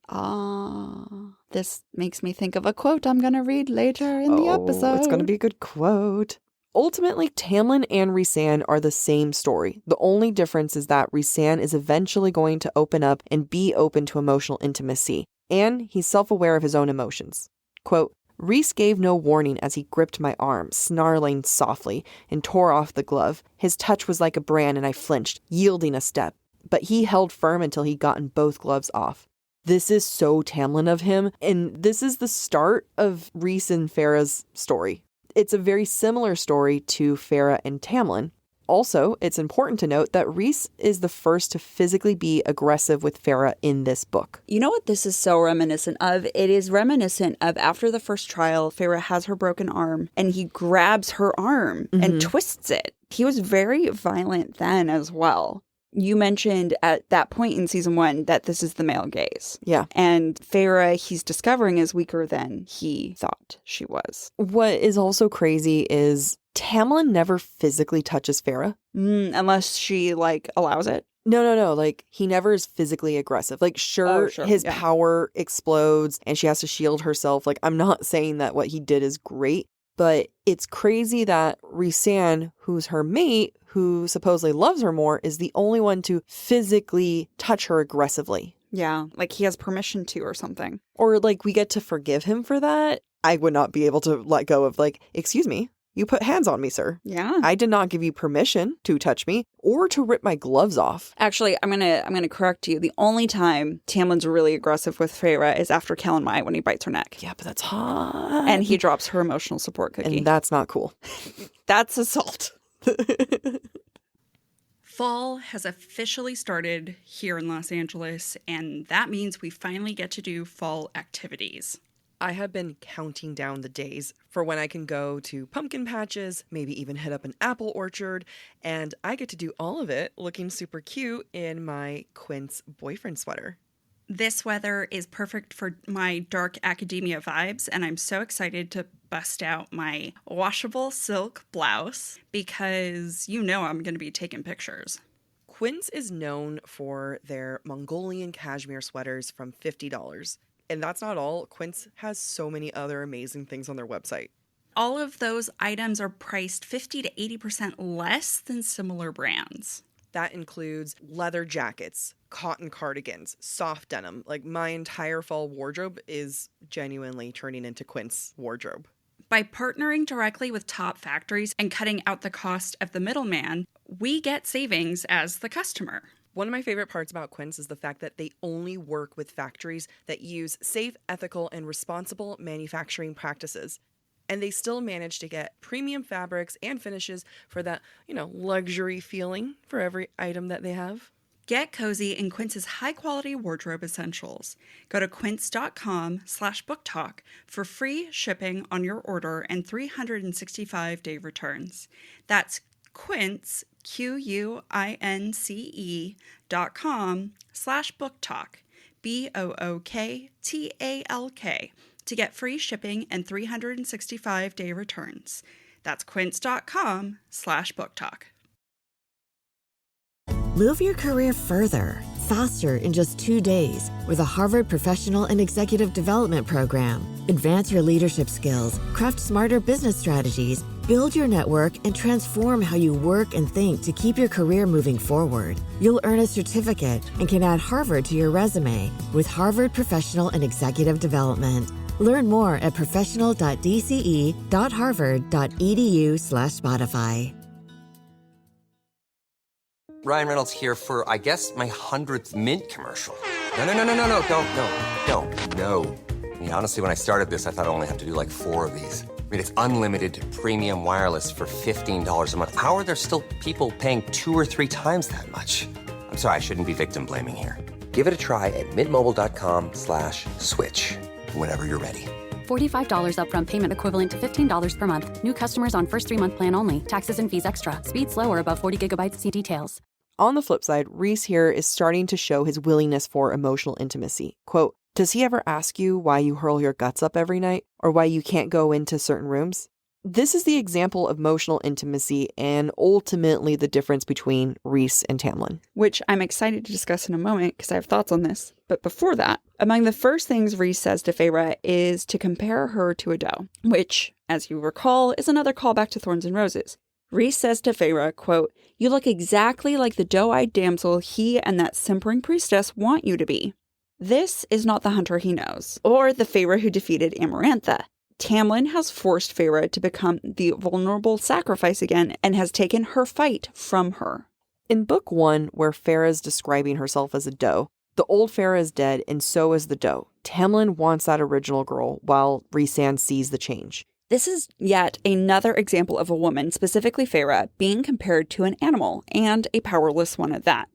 This makes me think of a quote I'm going to read later in the episode. It's going to be a good quote. Ultimately, Tamlin and Rhysand are the same story. The only difference is that Rhysand is eventually going to open up and be open to emotional intimacy. And he's self-aware of his own emotions. Quote, Rhys gave no warning as he gripped my arm, snarling softly, and tore off the glove. His touch was like a brand and I flinched, yielding a step. But he held firm until he'd gotten both gloves off. This is so Tamlin of him, and this is the start of Rhys and Feyre's story. It's a very similar story to Feyre and Tamlin. Also, it's important to note that Rhys is the first to physically be aggressive with Feyre in this book. You know what this is so reminiscent of? It is reminiscent of after the first trial, Feyre has her broken arm, and he grabs her arm and twists it. He was very violent then as well. You mentioned at that point in season 1 that this is the male gaze. Yeah. And Feyre, he's discovering, is weaker than he thought she was. What is also crazy is Tamlin never physically touches Feyre. Unless she, like, allows it. No. Like, he never is physically aggressive. Like, sure. His power explodes and she has to shield herself. Like, I'm not saying that what he did is great, but it's crazy that Rhysand, who's her mate, who supposedly loves her more, is the only one to physically touch her aggressively. Yeah, like he has permission to or something. Or, like, we get to forgive him for that. I would not be able to let go of, like, excuse me, you put hands on me, sir. Yeah. I did not give you permission to touch me or to rip my gloves off. Actually, I'm gonna correct you. The only time Tamlin's really aggressive with Feyre is after Calanmai when he bites her neck. Yeah, but that's hot. And he drops her emotional support cookie. And that's not cool. That's assault. Fall has officially started here in Los Angeles, and that means we finally get to do fall activities. I have been counting down the days for when I can go to pumpkin patches, maybe even hit up an apple orchard, and I get to do all of it looking super cute in my Quince boyfriend sweater. This weather is perfect for my dark academia vibes, and I'm so excited to bust out my washable silk blouse because you know I'm going to be taking pictures. Quince is known for their Mongolian cashmere sweaters from $50. And that's not all. Quince has so many other amazing things on their website. All of those items are priced 50 to 80% less than similar brands. That includes leather jackets, cotton cardigans, soft denim. Like, my entire fall wardrobe is genuinely turning into Quince wardrobe. By partnering directly with top factories and cutting out the cost of the middleman, we get savings as the customer. One of my favorite parts about Quince is the fact that they only work with factories that use safe, ethical, and responsible manufacturing practices. And they still manage to get premium fabrics and finishes for that, luxury feeling for every item that they have. Get cozy in Quince's high-quality wardrobe essentials. Go to quince.com/booktalk for free shipping on your order and 365-day returns. That's Quince, QUINCE.com/booktalk, BOOKTALK, to get free shipping and 365-day returns. That's quince.com/booktalk. Move your career further, faster in just 2 days with a Harvard Professional and Executive Development Program. Advance your leadership skills, craft smarter business strategies, build your network, and transform how you work and think to keep your career moving forward. You'll earn a certificate and can add Harvard to your resume with Harvard Professional and Executive Development. Learn more at professional.dce.harvard.edu/Spotify. Ryan Reynolds here for, I guess, my 100th Mint commercial. No, don't. I mean, honestly, when I started this, I thought I only have to do like 4 of these. I mean, it's unlimited premium wireless for $15 a month. How are there still people paying 2 or 3 times that much? I'm sorry, I shouldn't be victim blaming here. Give it a try at mintmobile.com/switch. Whenever you're ready. $45 upfront payment equivalent to $15 per month. New customers on first 3-month plan only. Taxes and fees extra. Speed slower above 40 gigabytes. See details. On the flip side, Rhys here is starting to show his willingness for emotional intimacy. Quote, does he ever ask you why you hurl your guts up every night or why you can't go into certain rooms? This is the example of emotional intimacy and ultimately the difference between Rhys and Tamlin. Which I'm excited to discuss in a moment because I have thoughts on this. But before that, among the first things Rhys says to Feyre is to compare her to a doe, which, as you recall, is another callback to Thorns and Roses. Rhys says to Feyre, quote, you look exactly like the doe-eyed damsel he and that simpering priestess want you to be. This is not the hunter he knows, or the Feyre who defeated Amarantha. Tamlin has forced Feyre to become the vulnerable sacrifice again and has taken her fight from her. In book 1, where Feyre is describing herself as a doe, the old Feyre is dead and so is the doe. Tamlin wants that original girl while Rhysand sees the change. This is yet another example of a woman, specifically Feyre, being compared to an animal, and a powerless one at that.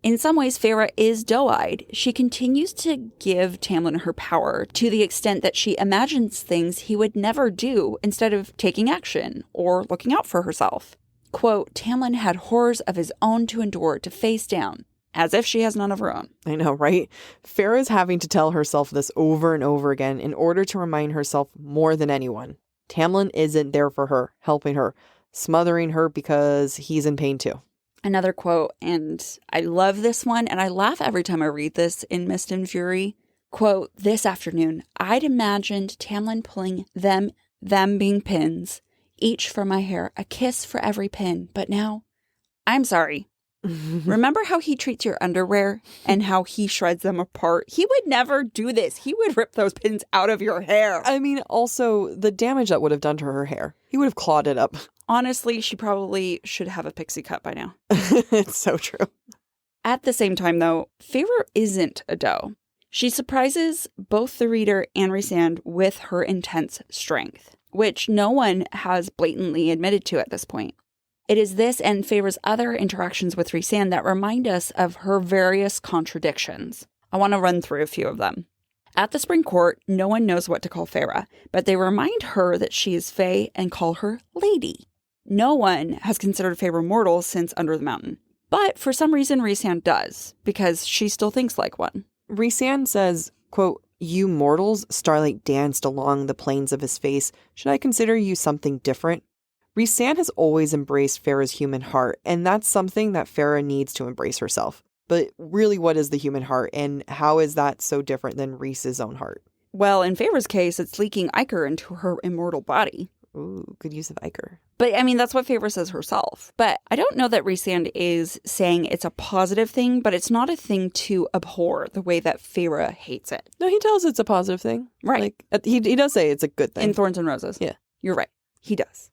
In some ways, Feyre is doe-eyed. She continues to give Tamlin her power to the extent that she imagines things he would never do instead of taking action or looking out for herself. quote, Tamlin had horrors of his own to endure, to face down, as if she has none of her own. I know, right? Feyre's having to tell herself this over and over again in order to remind herself more than anyone. Tamlin isn't there for her, helping her, smothering her because he's in pain too. Another quote, and I love this one, and I laugh every time I read this in Mist and Fury. Quote, this afternoon, I'd imagined Tamlin pulling them being pins, each for my hair, a kiss for every pin. But now, I'm sorry. Remember how he treats your underwear and how he shreds them apart? He would never do this. He would rip those pins out of your hair. I mean, also, the damage that would have done to her hair. He would have clawed it up. Honestly, she probably should have a pixie cut by now. It's so true. At the same time, though, Feyre isn't a doe. She surprises both the reader and Rhysand with her intense strength, which no one has blatantly admitted to at this point. It is this and Feyre's other interactions with Rhysand that remind us of her various contradictions. I want to run through a few of them. At the Spring Court, no one knows what to call Feyre, but they remind her that she is Fae and call her Lady. No one has considered Feyre mortal since Under the Mountain. But for some reason, Rhysand does, because she still thinks like one. Rhysand says, quote, you mortals, Starlight danced along the plains of his face. Should I consider you something different? Rhysand has always embraced Feyre's human heart, and that's something that Feyre needs to embrace herself. But really, what is the human heart, and how is that so different than Rhys's own heart? Well, in Feyre's case, it's leaking ichor into her immortal body. Ooh, good use of ichor. But, I mean, that's what Feyre says herself. But I don't know that Rhysand is saying it's a positive thing, but it's not a thing to abhor the way that Feyre hates it. No, he tells it's a positive thing. Right. Like, he does say it's a good thing. In Thorns and Roses. Yeah. You're right. He does.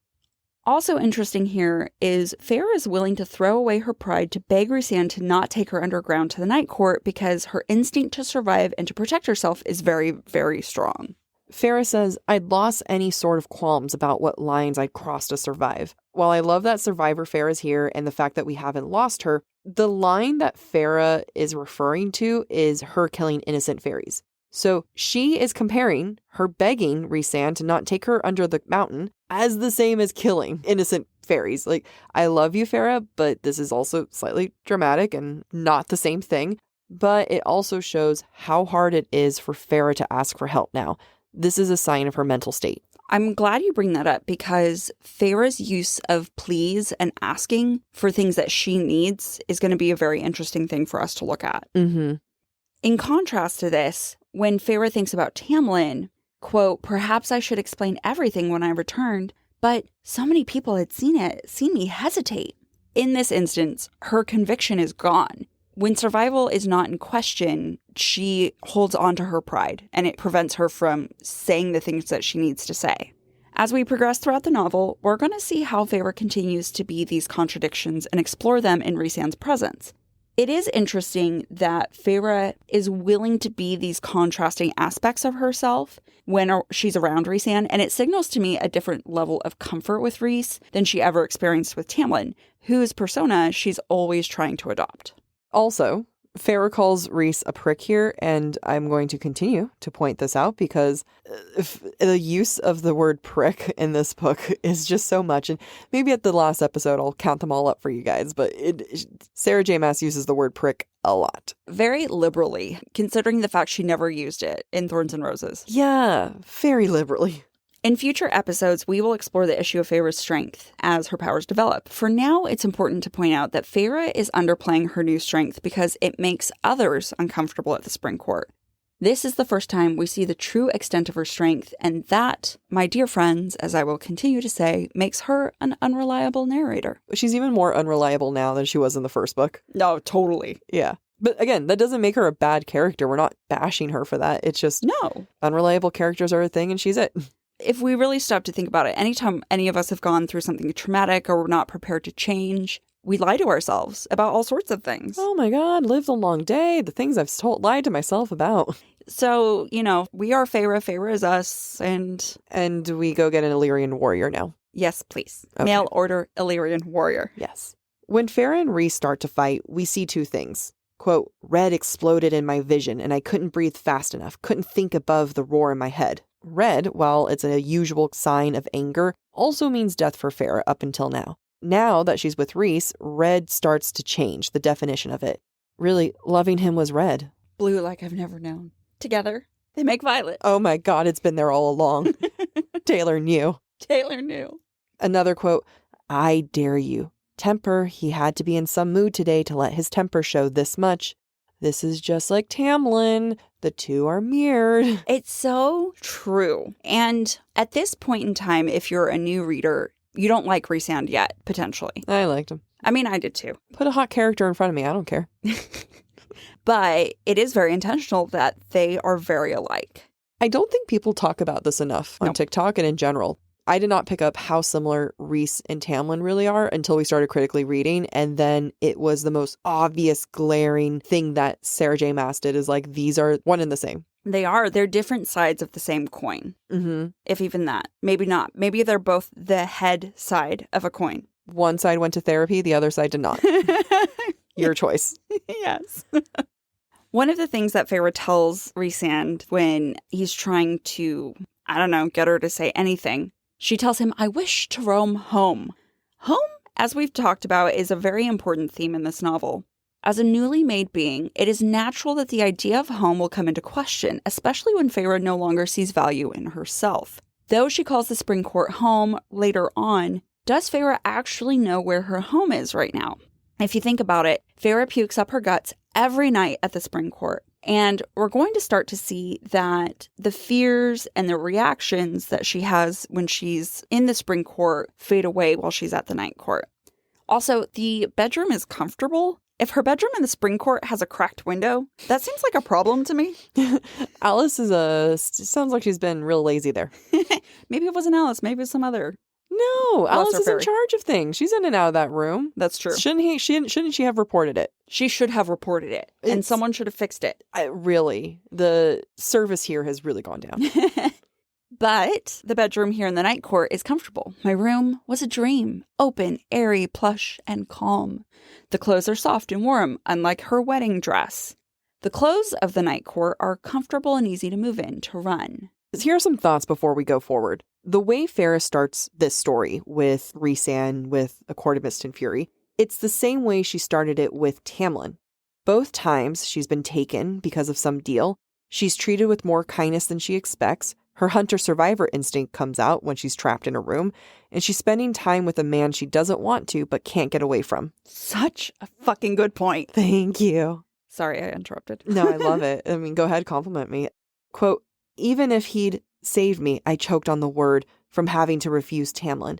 Also interesting here is Feyre is willing to throw away her pride to beg Rhysand to not take her underground to the Night Court because her instinct to survive and to protect herself is very, very strong. Feyre says, I'd lost any sort of qualms about what lines I'd cross to survive. While I love that survivor Feyre is here and the fact that we haven't lost her, the line that Feyre is referring to is her killing innocent fairies. So she is comparing her begging Rhysand to not take her under the mountain as the same as killing innocent fairies. Like, I love you, Feyre, but this is also slightly dramatic and not the same thing. But it also shows how hard it is for Feyre to ask for help now. This is a sign of her mental state. I'm glad you bring that up because Feyre's use of please and asking for things that she needs is going to be a very interesting thing for us to look at. Mm-hmm. In contrast to this, when Feyre thinks about Tamlin, quote, perhaps I should explain everything when I returned, but so many people had seen me hesitate. In this instance, her conviction is gone. When survival is not in question, she holds on to her pride, and it prevents her from saying the things that she needs to say. As we progress throughout the novel, we're going to see how Feyre continues to be these contradictions and explore them in Rhysand's presence. It is interesting that Feyre is willing to be these contrasting aspects of herself when she's around Rhysand, and it signals to me a different level of comfort with Rhys than she ever experienced with Tamlin, whose persona she's always trying to adopt. Also, Feyre calls Rhys a prick here, and I'm going to continue to point this out because the use of the word prick in this book is just so much. And maybe at the last episode, I'll count them all up for you guys, but Sarah J. Maas uses the word prick a lot. Very liberally, considering the fact she never used it in Thorns and Roses. Yeah, very liberally. In future episodes, we will explore the issue of Feyre's strength as her powers develop. For now, it's important to point out that Feyre is underplaying her new strength because it makes others uncomfortable at the Spring Court. This is the first time we see the true extent of her strength, and that, my dear friends, as I will continue to say, makes her an unreliable narrator. She's even more unreliable now than she was in the first book. No, totally. Yeah. But again, that doesn't make her a bad character. We're not bashing her for that. It's just unreliable characters are a thing, and she's it. If we really stop to think about it, anytime any of us have gone through something traumatic or we're not prepared to change, we lie to ourselves about all sorts of things. Oh my God, lived a long day. The things I've lied to myself about. So, we are Feyre. Feyre is us. And we go get an Illyrian warrior now. Yes, please. Okay. Mail order Illyrian warrior. Yes. When Feyre and Rhys start to fight, we see two things. Quote, red exploded in my vision and I couldn't breathe fast enough, couldn't think above the roar in my head. Red, while it's a usual sign of anger, also means death for Feyre up until now. Now that she's with Rhys, red starts to change the definition of it. Really, loving him was red. Blue like I've never known. Together, they make violet. Oh my God, it's been there all along. Taylor knew. Taylor knew. Another quote, I dare you. Temper, he had to be in some mood today to let his temper show this much. This is just like Tamlin. The two are mirrored. It's so true. And at this point in time, if you're a new reader, you don't like Rhysand yet, potentially. I liked him. I mean, I did too. Put a hot character in front of me. I don't care. But it is very intentional that they are very alike. I don't think people talk about this enough on TikTok and in general. I did not pick up how similar Rhys and Tamlin really are until we started critically reading. And then it was the most obvious, glaring thing that Sarah J. Maas did is like, these are one and the same. They are. They're different sides of the same coin. Mm-hmm. If even that. Maybe not. Maybe they're both the head side of a coin. One side went to therapy. The other side did not. Your choice. Yes. One of the things that Feyre tells Rhysand when he's trying to, I don't know, get her to say anything, she tells him, I wish to roam home. Home, as we've talked about, is a very important theme in this novel. As a newly made being, it is natural that the idea of home will come into question, especially when Feyre no longer sees value in herself. Though she calls the Spring Court home later on, does Feyre actually know where her home is right now? If you think about it, Feyre pukes up her guts every night at the Spring Court. And we're going to start to see that the fears and the reactions that she has when she's in the Spring Court fade away while she's at the Night Court. Also, the bedroom is comfortable. If her bedroom in the Spring Court has a cracked window, that seems like a problem to me. Alice sounds like she's been real lazy there. Maybe it wasn't Alice. Maybe it was some other. No, Alice is in Fairy. charge of things. She's in and out of that room. That's true. Shouldn't she have reported it? She should have reported it, and someone should have fixed it. Really, the service here has really gone down. But the bedroom here in the Night Court is comfortable. My room was a dream, open, airy, plush, and calm. The clothes are soft and warm, unlike her wedding dress. The clothes of the Night Court are comfortable and easy to move in, to run. Here are some thoughts before we go forward. The way Feyre starts this story with Rhysand, with A Court of Mist and Fury, it's the same way she started it with Tamlin. Both times she's been taken because of some deal. She's treated with more kindness than she expects. Her hunter-survivor instinct comes out when she's trapped in a room, and she's spending time with a man she doesn't want to but can't get away from. Such a fucking good point. Thank you. Sorry, I interrupted. No, I love it. I mean, go ahead, compliment me. Quote, even if he'd saved me, I choked on the word, from having to refuse Tamlin.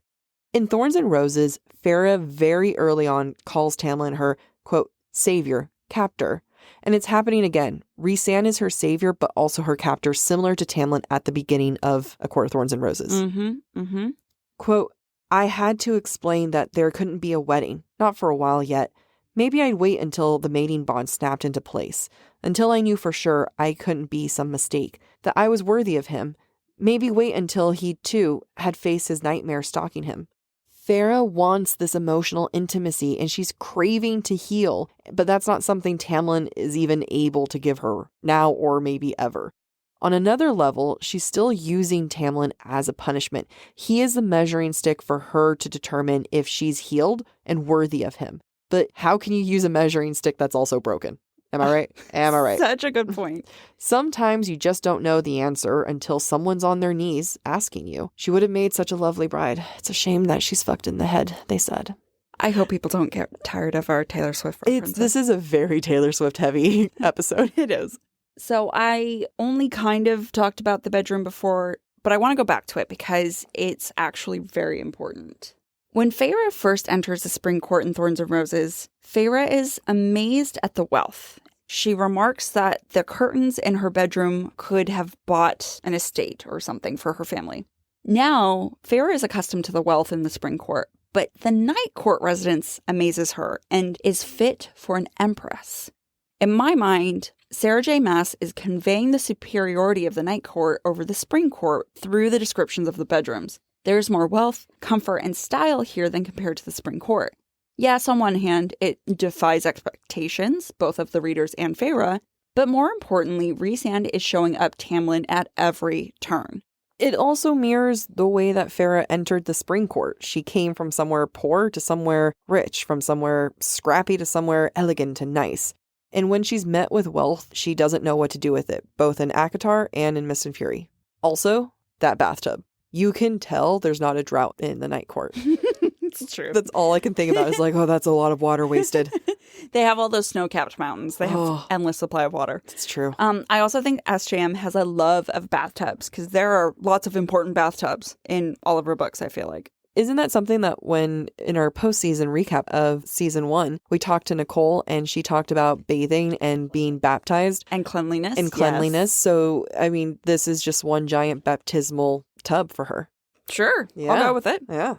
In Thorns and Roses, Feyre very early on calls Tamlin her, quote, savior, captor. And it's happening again. Rhysand is her savior, but also her captor, similar to Tamlin at the beginning of A Court of Thorns and Roses. Quote, I had to explain that there couldn't be a wedding, not for a while yet. Maybe I'd wait until the mating bond snapped into place, until I knew for sure I couldn't be some mistake, that I was worthy of him. Maybe wait until he, too, had faced his nightmare stalking him. Feyre wants this emotional intimacy, and she's craving to heal, but that's not something Tamlin is even able to give her, now or maybe ever. On another level, she's still using Tamlin as a punishment. He is the measuring stick for her to determine if she's healed and worthy of him. But how can you use a measuring stick that's also broken? Am I right? Am I right? Such a good point. Sometimes you just don't know the answer until someone's on their knees asking you. She would have made such a lovely bride. It's a shame that she's fucked in the head, they said. I hope people don't get tired of our Taylor Swift references. This is a very Taylor Swift heavy episode. It is. So I only kind of talked about the bedroom before, but I want to go back to it because it's actually very important. When Feyre first enters the Spring Court in Thorns and Roses, Feyre is amazed at the wealth. She remarks that the curtains in her bedroom could have bought an estate or something for her family. Now, Feyre is accustomed to the wealth in the Spring Court, but the Night Court residence amazes her and is fit for an empress. In my mind, Sarah J. Maas is conveying the superiority of the Night Court over the Spring Court through the descriptions of the bedrooms. There's more wealth, comfort, and style here than compared to the Spring Court. Yes, on one hand, it defies expectations, both of the readers and Feyre, but more importantly, Rhysand is showing up Tamlin at every turn. It also mirrors the way that Feyre entered the Spring Court. She came from somewhere poor to somewhere rich, from somewhere scrappy to somewhere elegant and nice. And when she's met with wealth, she doesn't know what to do with it, both in ACOTAR and in Mist and Fury. Also, that bathtub. You can tell there's not a drought in the Night Court. It's true. That's all I can think about is like, oh, that's a lot of water wasted. They have all those snow-capped mountains. They have endless supply of water. It's true. I also think SJM has a love of bathtubs because there are lots of important bathtubs in all of her books, I feel like. Isn't that something that when in our postseason recap of season 1, we talked to Nicole and she talked about bathing and being baptized? And cleanliness. Yes. So, I mean, this is just one giant baptismal tub for her. Sure. Yeah. I'll go with it. Yeah.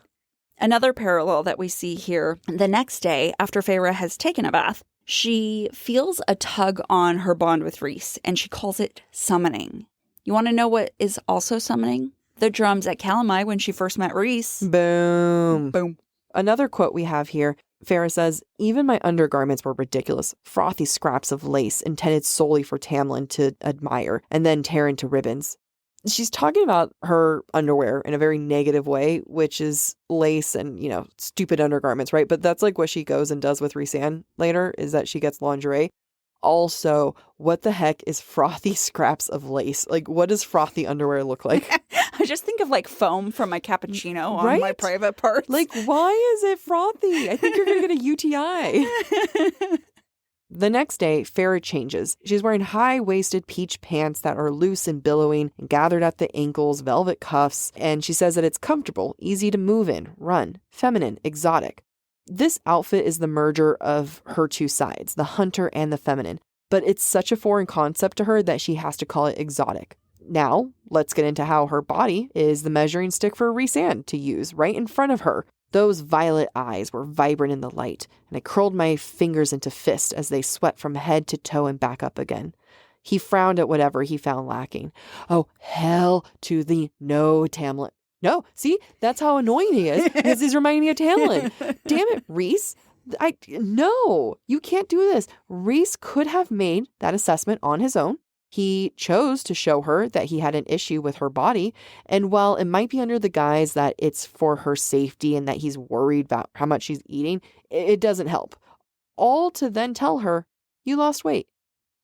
Another parallel that we see here, the next day after Feyre has taken a bath, she feels a tug on her bond with Rhys, and she calls it summoning. You want to know what is also summoning? The drums at Calamai when she first met Rhys. Boom. Boom. Another quote we have here, Feyre says, even my undergarments were ridiculous, frothy scraps of lace intended solely for Tamlin to admire and then tear into ribbons. She's talking about her underwear in a very negative way, which is lace and, you know, stupid undergarments, right? But that's like what she goes and does with Rhysand later, is that she gets lingerie. Also, what the heck is frothy scraps of lace? Like, what does frothy underwear look like? I just think of like foam from my cappuccino on my private parts. Like, why is it frothy? I think you're going to get a UTI. The next day, Feyre changes. She's wearing high-waisted peach pants that are loose and billowing and gathered at the ankles, velvet cuffs, and she says that it's comfortable, easy to move in, run, feminine, exotic. This outfit is the merger of her two sides, the hunter and the feminine, but it's such a foreign concept to her that she has to call it exotic. Now, let's get into how her body is the measuring stick for Rhysand to use right in front of her. Those violet eyes were vibrant in the light, and I curled my fingers into fists as they swept from head to toe and back up again. He frowned at whatever he found lacking. Oh, hell to the no, Tamlin. No, see, that's how annoying he is, because he's reminding me of Tamlin. Damn it, Rhys. No, you can't do this. Rhys could have made that assessment on his own. He chose to show her that he had an issue with her body, and while it might be under the guise that it's for her safety and that he's worried about how much she's eating, it doesn't help. All to then tell her, you lost weight.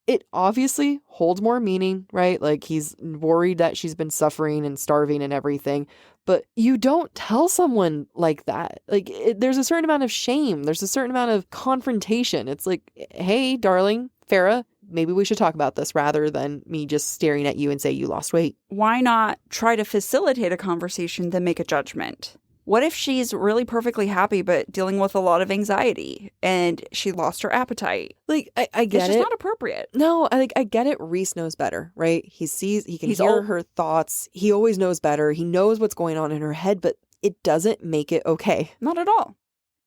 It obviously holds more meaning, right? Like he's worried that she's been suffering and starving and everything, but you don't tell someone like that. Like there's a certain amount of shame. There's a certain amount of confrontation. It's like, hey, darling, Feyre, maybe we should talk about this rather than me just staring at you and say you lost weight. Why not try to facilitate a conversation than make a judgment? What if she's really perfectly happy but dealing with a lot of anxiety and she lost her appetite? Like, I get it. It's just not appropriate. No, I get it. Rhys knows better, right? He can hear her thoughts. He always knows better. He knows what's going on in her head, but it doesn't make it okay. Not at all.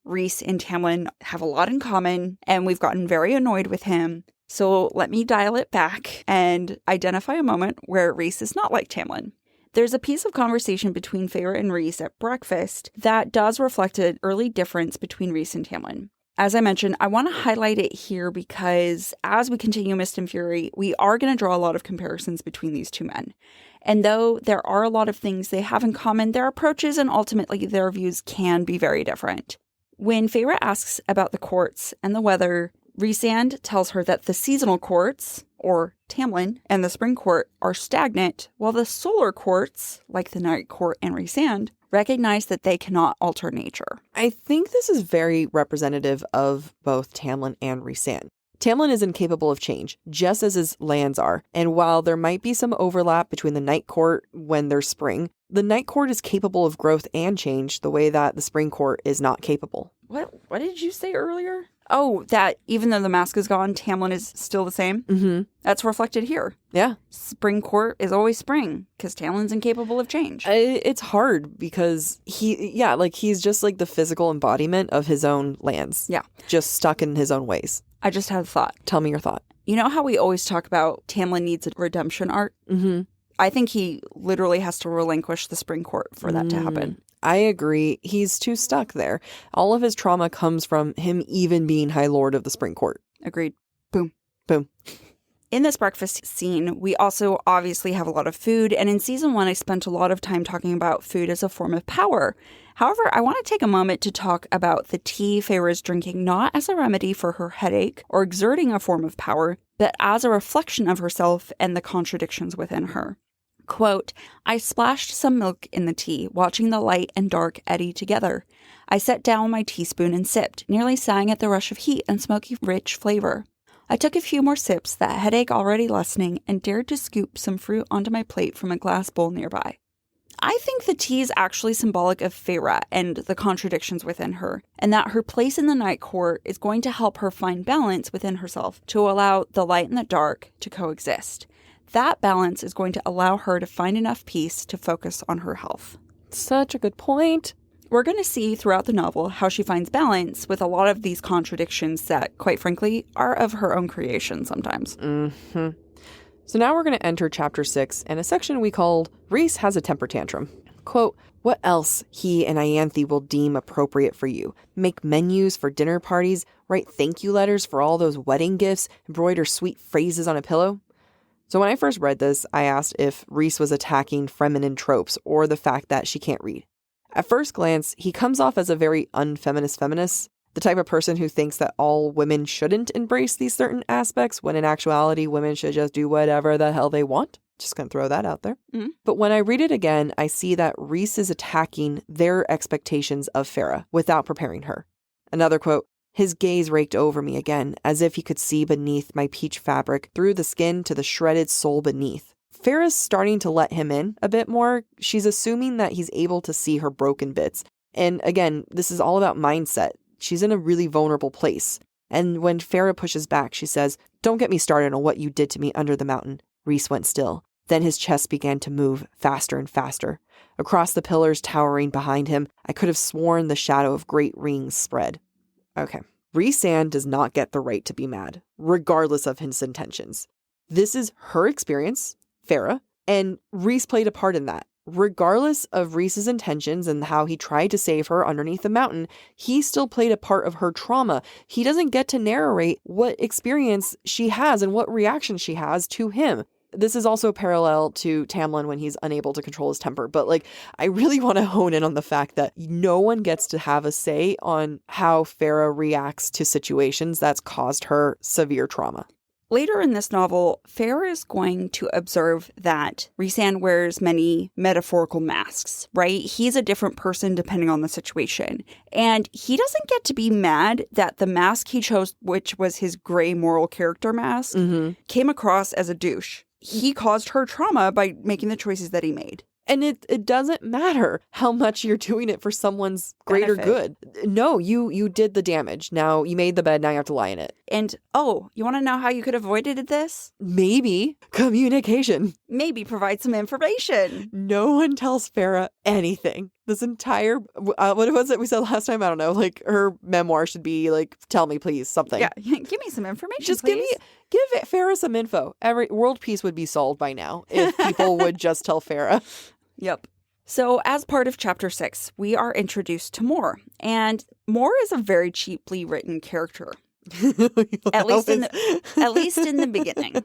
Rhys and Tamlin have a lot in common, and we've gotten very annoyed with him. So let me dial it back and identify a moment where Rhys is not like Tamlin. There's a piece of conversation between Feyre and Rhys at breakfast that does reflect an early difference between Rhys and Tamlin. As I mentioned, I want to highlight it here because as we continue Mist and Fury, we are going to draw a lot of comparisons between these two men. And though there are a lot of things they have in common, their approaches and ultimately their views can be very different. When Feyre asks about the courts and the weather, Rhysand tells her that the seasonal courts, or Tamlin, and the spring court are stagnant, while the solar courts, like the night court and Rhysand, recognize that they cannot alter nature. I think this is very representative of both Tamlin and Rhysand. Tamlin is incapable of change, just as his lands are, and while there might be some overlap between the night court when there's spring, the night court is capable of growth and change the way that the spring court is not capable. What did you say earlier? Oh, that even though the mask is gone, Tamlin is still the same? Mm-hmm. That's reflected here. Yeah. Spring court is always spring because Tamlin's incapable of change. It's hard because he's just like the physical embodiment of his own lands. Yeah. Just stuck in his own ways. I just had a thought. Tell me your thought. You know how we always talk about Tamlin needs a redemption arc? Mm-hmm. I think he literally has to relinquish the spring court for that to happen. I agree. He's too stuck there. All of his trauma comes from him even being High Lord of the Spring Court. Agreed. Boom. Boom. In this breakfast scene, we also obviously have a lot of food, and in season 1, I spent a lot of time talking about food as a form of power. However, I want to take a moment to talk about the tea Feyre is drinking not as a remedy for her headache or exerting a form of power, but as a reflection of herself and the contradictions within her. Quote, I splashed some milk in the tea, watching the light and dark eddy together. I set down my teaspoon and sipped, nearly sighing at the rush of heat and smoky, rich flavor. I took a few more sips, that headache already lessening, and dared to scoop some fruit onto my plate from a glass bowl nearby. I think the tea is actually symbolic of Feyre and the contradictions within her, and that her place in the Night Court is going to help her find balance within herself to allow the light and the dark to coexist. That balance is going to allow her to find enough peace to focus on her health. Such a good point. We're going to see throughout the novel how she finds balance with a lot of these contradictions that, quite frankly, are of her own creation sometimes. Mm-hmm. So now we're going to enter chapter 6 and a section we called Rhys has a temper tantrum. Quote, what else he and Ianthe will deem appropriate for you? Make menus for dinner parties, write thank you letters for all those wedding gifts, embroider sweet phrases on a pillow? So when I first read this, I asked if Rhys was attacking feminine tropes or the fact that she can't read. At first glance, he comes off as a very unfeminist feminist, the type of person who thinks that all women shouldn't embrace these certain aspects, when in actuality, women should just do whatever the hell they want. Just gonna throw that out there. Mm-hmm. But when I read it again, I see that Rhys is attacking their expectations of Feyre without preparing her. Another quote, his gaze raked over me again, as if he could see beneath my peach fabric, through the skin to the shredded soul beneath. Feyre's starting to let him in a bit more. She's assuming that he's able to see her broken bits. And again, this is all about mindset. She's in a really vulnerable place. And when Feyre pushes back, she says, don't get me started on what you did to me under the mountain. Rhys went still. Then his chest began to move faster and faster. Across the pillars towering behind him, I could have sworn the shadow of great rings spread. Okay. Rhysand does not get the right to be mad, regardless of his intentions. This is her experience, Feyre, and Rhys played a part in that. Regardless of Rhys's intentions and how he tried to save her underneath the mountain, he still played a part of her trauma. He doesn't get to narrate what experience she has and what reaction she has to him. This is also parallel to Tamlin when he's unable to control his temper. But I really want to hone in on the fact that no one gets to have a say on how Feyre reacts to situations that's caused her severe trauma. Later in this novel, Feyre is going to observe that Rhysand wears many metaphorical masks, right? He's a different person depending on the situation. And he doesn't get to be mad that the mask he chose, which was his gray moral character mask, came across as a douche. He caused her trauma by making the choices that he made. And it doesn't matter how much you're doing it for someone's greater good. No, you did the damage. Now you made the bed. Now you have to lie in it. And, you want to know how you could have avoided this? Maybe communication. Maybe provide some information. No one tells Feyre anything. This entire, what was it we said last time? I don't know. Her memoir should be tell me please, something. Yeah, give me some information, just please. Give Feyre some info. World peace would be solved by now if people would just tell Feyre. Yep. So as part of chapter 6, we are introduced to Mor. And Mor is a very cheaply written character. At least in the beginning.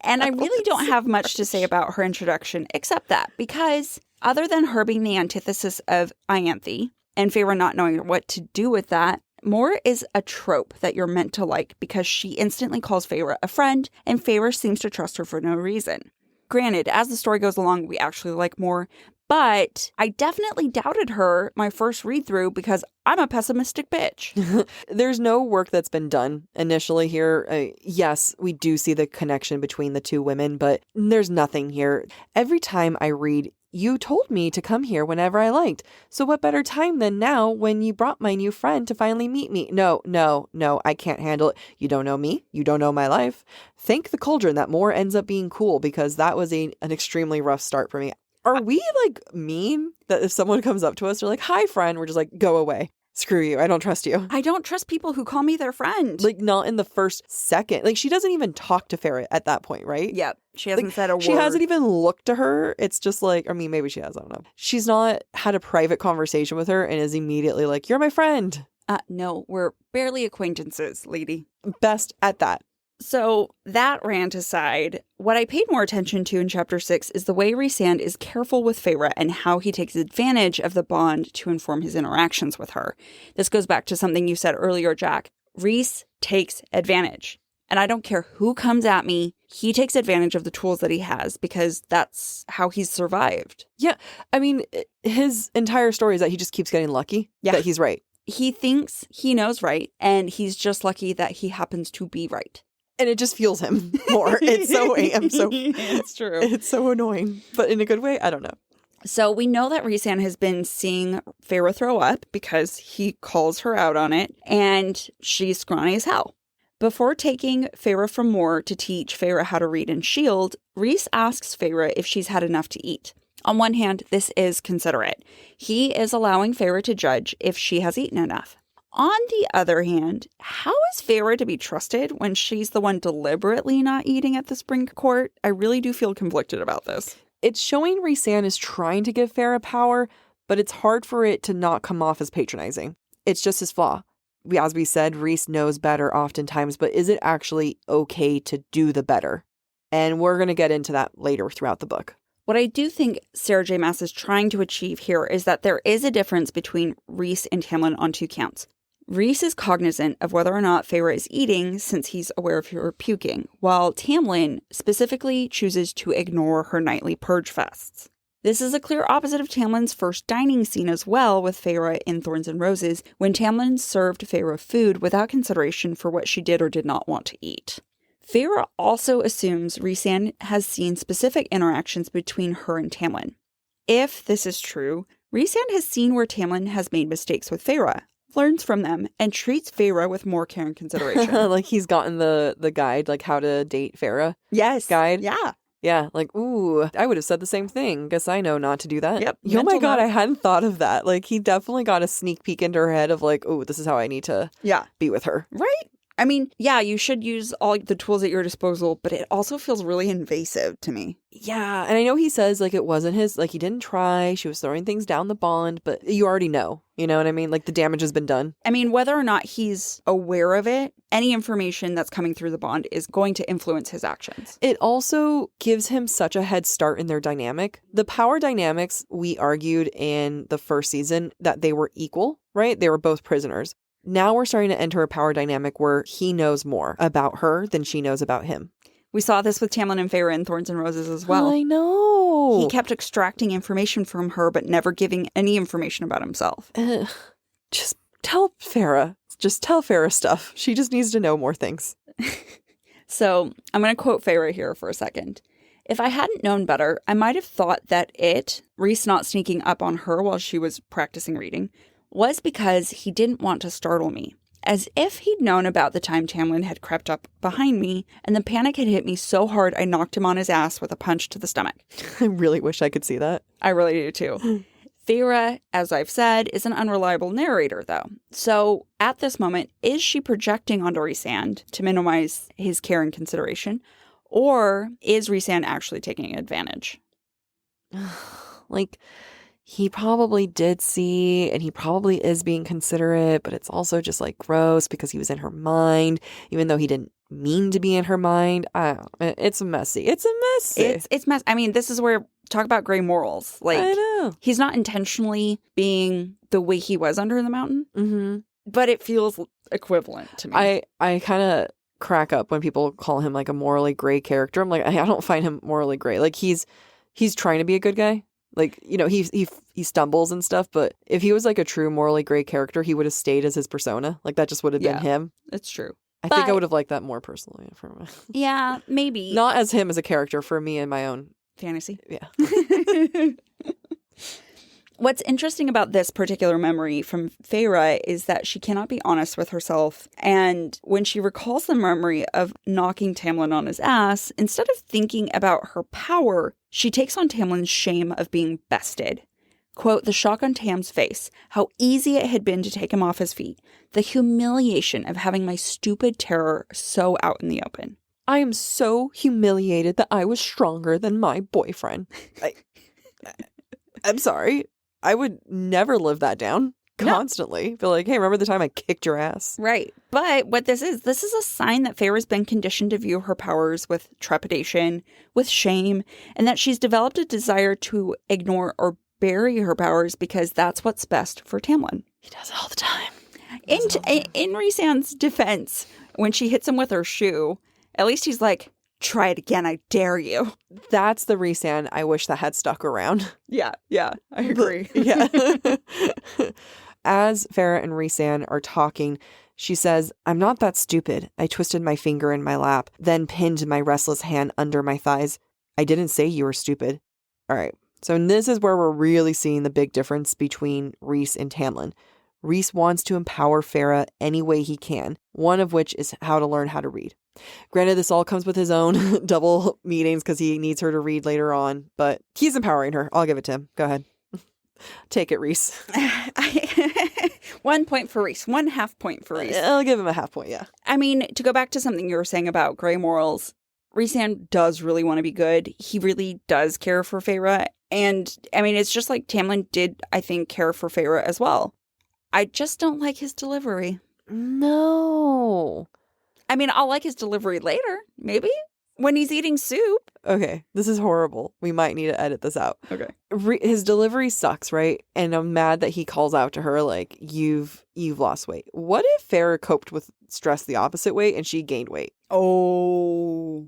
And I really don't have much to say about her introduction except that, because other than her being the antithesis of Ianthe and Feyre not knowing what to do with that, Mor is a trope that you're meant to like because she instantly calls Feyre a friend, and Feyre seems to trust her for no reason. Granted, as the story goes along, we actually like Mor, but I definitely doubted her my first read-through because I'm a pessimistic bitch. There's no work that's been done initially here. Yes, we do see the connection between the two women, but there's nothing here. Every time I read, you told me to come here whenever I liked. So what better time than now when you brought my new friend to finally meet me? No, I can't handle it. You don't know me. You don't know my life. Thank the cauldron that Mor ends up being cool, because that was an extremely rough start for me. Are we mean that if someone comes up to us, they're like, hi, friend, we're just like, go away. Screw you. I don't trust you. I don't trust people who call me their friend. Not in the first second. She doesn't even talk to Feyre at that point, right? Yep. She hasn't said a word. She hasn't even looked to her. It's just maybe she has. I don't know. She's not had a private conversation with her and is immediately like, you're my friend. No, we're barely acquaintances, lady. Best at that. So that rant aside, what I paid more attention to in Chapter 6 is the way Rhysand is careful with Feyre and how he takes advantage of the bond to inform his interactions with her. This goes back to something you said earlier, Jac. Rhys takes advantage. And I don't care who comes at me, he takes advantage of the tools that he has because that's how he's survived. Yeah. I mean, his entire story is that he just keeps getting lucky that he's right. He thinks he knows right, and he's just lucky that he happens to be right. And it just fuels him more. It's true. It's so annoying. But in a good way, I don't know. So we know that Rhysand has been seeing Feyre throw up because he calls her out on it, and she's scrawny as hell. Before taking Feyre from Moor to teach Feyre how to read and shield, Rhys asks Feyre if she's had enough to eat. On one hand, this is considerate. He is allowing Feyre to judge if she has eaten enough. On the other hand, how is Feyre to be trusted when she's the one deliberately not eating at the spring court? I really do feel conflicted about this. It's showing Rhysand is trying to give Feyre power, but it's hard for it to not come off as patronizing. It's just his flaw. As we said, Rhys knows better oftentimes, but is it actually okay to do the better? And we're going to get into that later throughout the book. What I do think Sarah J. Maas is trying to achieve here is that there is a difference between Rhys and Tamlin on two counts. Rhys is cognizant of whether or not Feyre is eating since he's aware of her puking, while Tamlin specifically chooses to ignore her nightly purge fasts. This is a clear opposite of Tamlin's first dining scene as well with Feyre in Thorns and Roses, when Tamlin served Feyre food without consideration for what she did or did not want to eat. Feyre also assumes Rhysand has seen specific interactions between her and Tamlin. If this is true, Rhysand has seen where Tamlin has made mistakes with Feyre, learns from them, and treats Feyre with more care and consideration. Like he's gotten the guide, like how to date Feyre. Yes. Guide. Yeah. Yeah, like, ooh, I would have said the same thing. Guess I know not to do that. Yep. Oh my God, I hadn't thought of that. Like, he definitely got a sneak peek into her head of like, oh, this is how I need to be with her. Right? I mean, yeah, you should use all the tools at your disposal, but it also feels really invasive to me. Yeah, and I know he says, like, it wasn't his, like, he didn't try, she was throwing things down the bond, but you already know, you know what I mean? Like, the damage has been done. I mean, whether or not he's aware of it, any information that's coming through the bond is going to influence his actions. It also gives him such a head start in their dynamic. The power dynamics, we argued in the first season that they were equal, right? They were both prisoners. Now we're starting to enter a power dynamic where he knows more about her than she knows about him. We saw this with Tamlin and Feyre in Thorns and Roses as well. I know. He kept extracting information from her, but never giving any information about himself. Just tell Feyre. Just tell Feyre stuff. She just needs to know more things. So I'm going to quote Feyre here for a second. If I hadn't known better, I might have thought that Rhys not sneaking up on her while she was practicing reading, was because he didn't want to startle me. As if he'd known about the time Tamlin had crept up behind me, and the panic had hit me so hard I knocked him on his ass with a punch to the stomach. I really wish I could see that. I really do too. Feyre, as I've said, is an unreliable narrator though. So at this moment, is she projecting onto Rhysand to minimize his care and consideration? Or is Rhysand actually taking advantage? Like, he probably did see, and he probably is being considerate, but it's also just like gross because he was in her mind, even though he didn't mean to be in her mind. It's messy. It's messy. I mean, this is where talk about gray morals. Like, I know. He's not intentionally being the way he was under the mountain, but it feels equivalent to me. I kind of crack up when people call him like a morally gray character. I'm like, I don't find him morally gray. Like he's trying to be a good guy. Like, you know, he stumbles and stuff, but if he was like a true morally gray character, he would have stayed as his persona. Like that just would have been him. It's true. I think I would have liked that more personally for me. Yeah, maybe. Not as him as a character, for me and my own fantasy. Yeah. What's interesting about this particular memory from Feyre is that she cannot be honest with herself. And when she recalls the memory of knocking Tamlin on his ass, instead of thinking about her power, she takes on Tamlin's shame of being bested. Quote, the shock on Tam's face, how easy it had been to take him off his feet, the humiliation of having my stupid terror so out in the open. I am so humiliated that I was stronger than my boyfriend. I'm sorry. I would never live that down. constantly. Be like, hey, remember the time I kicked your ass? Right. But what this is a sign that Feyre's been conditioned to view her powers with trepidation, with shame, and that she's developed a desire to ignore or bury her powers because that's what's best for Tamlin. He does it all the time. In Rhysand's defense, when she hits him with her shoe, at least he's like, try it again, I dare you. That's the Rhysand I wish that had stuck around. Yeah, I agree. Yeah. As Feyre and Rhysand are talking, she says, I'm not that stupid. I twisted my finger in my lap, then pinned my restless hand under my thighs. I didn't say you were stupid. All right. So this is where we're really seeing the big difference between Rhys and Tamlin. Rhys wants to empower Feyre any way he can, one of which is how to learn how to read. Granted, this all comes with his own double meetings because he needs her to read later on, but he's empowering her. I'll give it to him. Go ahead. Take it, Rhys. 1 point for Rhys. 1/2 point for Rhys. I'll give him a 1/2 point, yeah. I mean, to go back to something you were saying about gray morals, Rhysand does really want to be good. He really does care for Feyre. And, I mean, it's just like Tamlin did, I think, care for Feyre as well. I just don't like his delivery. No. I mean, I'll like his delivery later, maybe, when he's eating soup. Okay, this is horrible. We might need to edit this out. Okay. His delivery sucks, right? And I'm mad that he calls out to her like, you've lost weight. What if Feyre coped with stress the opposite way and she gained weight? Oh.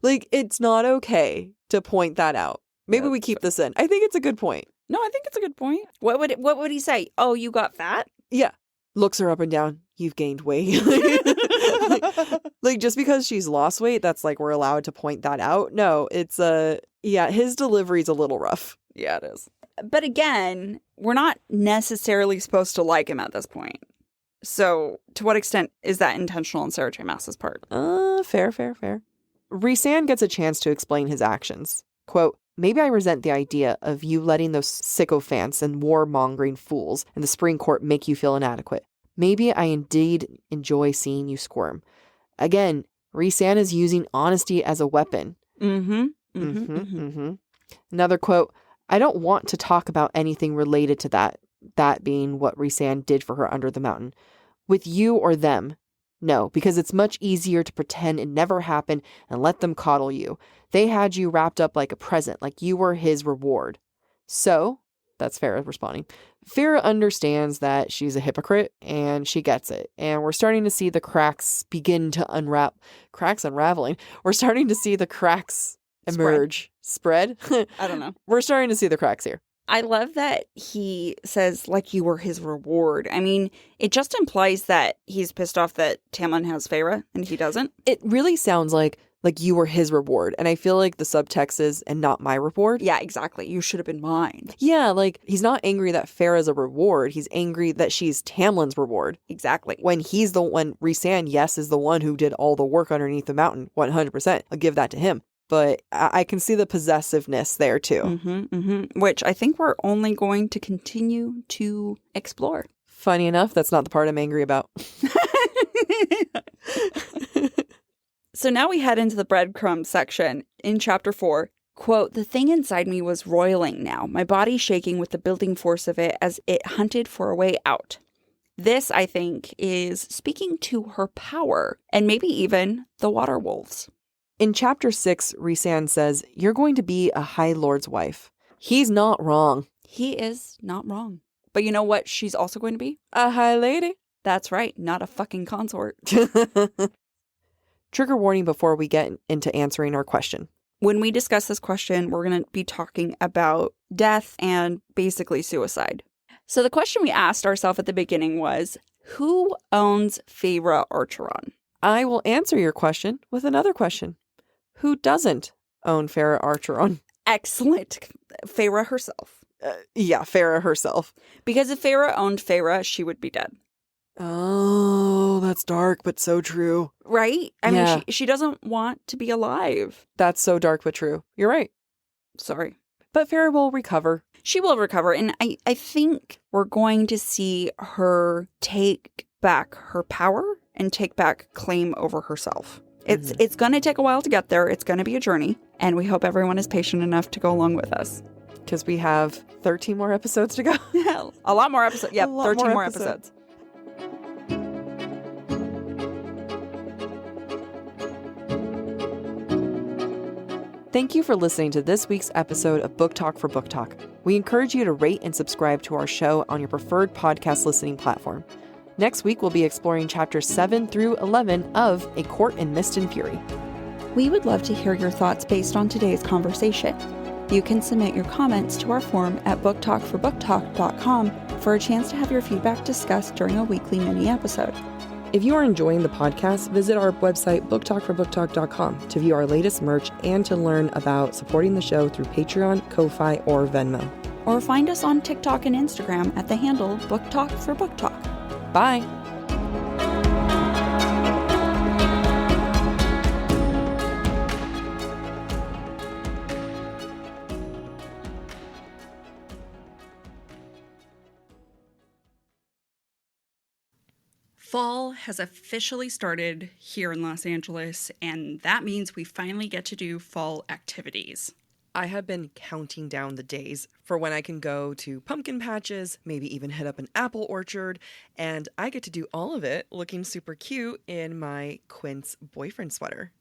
Like, it's not okay to point that out. Maybe we keep this in. I think it's a good point. No, I think it's a good point. What would he say? Oh, you got fat? Yeah. Looks her up and down. You've gained weight. like just because she's lost weight, that's like we're allowed to point that out. No, it's his delivery's a little rough. Yeah, it is. But again, we're not necessarily supposed to like him at this point. So to what extent is that intentional on Sarah J. Maas's part? Fair. Rhysand gets a chance to explain his actions. Quote, maybe I resent the idea of you letting those sycophants and warmongering fools in the Supreme Court make you feel inadequate. Maybe I indeed enjoy seeing you squirm. Again, Rhysand is using honesty as a weapon. Another quote, I don't want to talk about anything related to that being what Rhysand did for her under the mountain. With you or them. No, because it's much easier to pretend it never happened and let them coddle you. They had you wrapped up like a present, like you were his reward. So, that's Feyre responding. Feyre understands that she's a hypocrite and she gets it. And we're starting to see the cracks begin to unraveling. We're starting to see the cracks emerge. Spread? I don't know. We're starting to see the cracks here. I love that he says, like you were his reward. I mean, it just implies that he's pissed off that Tamlin has Feyre and he doesn't. It really sounds like you were his reward. And I feel like the subtext is, and not my reward. Yeah, exactly. You should have been mine. Yeah, like he's not angry that Feyre is a reward. He's angry that she's Tamlin's reward. Exactly. When Rhysand, yes, is the one who did all the work underneath the mountain, 100%. I'll give that to him. But I can see the possessiveness there too. Which I think we're only going to continue to explore. Funny enough, that's not the part I'm angry about. So now we head into the breadcrumb section in chapter 4. Quote, the thing inside me was roiling now, my body shaking with the building force of it as it hunted for a way out. This, I think, is speaking to her power and maybe even the water wolves. In chapter 6, Rhysand says, you're going to be a High Lord's wife. He's not wrong. He is not wrong. But you know what she's also going to be? A High Lady. That's right, not a fucking consort. Trigger warning before we get into answering our question. When we discuss this question, we're going to be talking about death and basically suicide. So the question we asked ourselves at the beginning was, who owns Feyre Archeron? I will answer your question with another question. Who doesn't own Feyre Archeron? Excellent. Feyre herself. Yeah, Feyre herself. Because if Feyre owned Feyre, she would be dead. Oh, that's dark, but so true. Right? I mean, she doesn't want to be alive. That's so dark, but true. You're right. Sorry. But Feyre will recover. She will recover. And I think we're going to see her take back her power and take back claim over herself. It's going to take a while to get there. It's going to be a journey. And we hope everyone is patient enough to go along with us. because we have 13 more episodes to go. A lot more episodes. Yep, A lot 13 more more episodes. episodes. Thank you for listening to this week's episode of Book Talk for Book Talk. We encourage you to rate and subscribe to our show on your preferred podcast listening platform. Next week, we'll be exploring chapters 7 through 11 of A Court in Mist and Fury. We would love to hear your thoughts based on today's conversation. You can submit your comments to our form at booktalkforbooktalk.com for a chance to have your feedback discussed during a weekly mini episode. If you are enjoying the podcast, visit our website, booktalkforbooktalk.com, to view our latest merch and to learn about supporting the show through Patreon, Ko-Fi, or Venmo. Or find us on TikTok and Instagram at the handle booktalkforbooktalk. Bye! Fall has officially started here in Los Angeles, and that means we finally get to do fall activities. I have been counting down the days for when I can go to pumpkin patches, maybe even hit up an apple orchard, and I get to do all of it looking super cute in my Quince boyfriend sweater.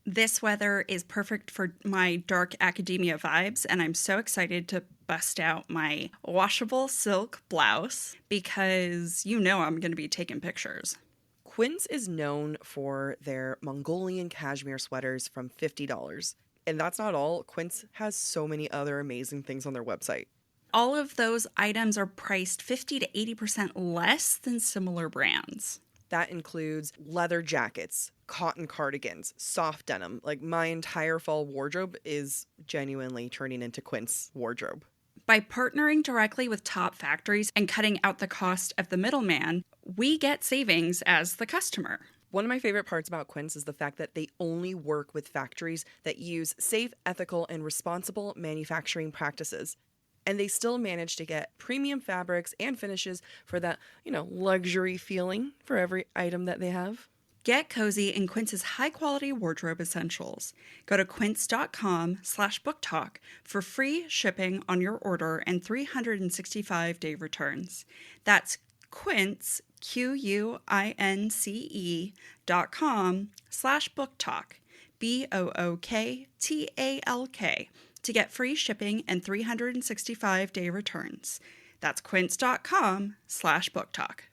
This weather is perfect for my dark academia vibes, and I'm so excited to bust out my washable silk blouse because you know I'm going to be taking pictures. Quince is known for their Mongolian cashmere sweaters from $50. And that's not all. Quince has so many other amazing things on their website. All of those items are priced 50 to 80% less than similar brands. That includes leather jackets, cotton cardigans, soft denim. Like, my entire fall wardrobe is genuinely turning into Quince wardrobe. By partnering directly with top factories and cutting out the cost of the middleman, we get savings as the customer. One of my favorite parts about Quince is the fact that they only work with factories that use safe, ethical, and responsible manufacturing practices. And they still manage to get premium fabrics and finishes for that, luxury feeling for every item that they have. Get cozy in Quince's high-quality wardrobe essentials. Go to quince.com/booktalk for free shipping on your order and 365-day returns. That's Quince, QUINCE.com/booktalk, BOOKTALK, to get free shipping and 365-day returns. That's quince.com/booktalk.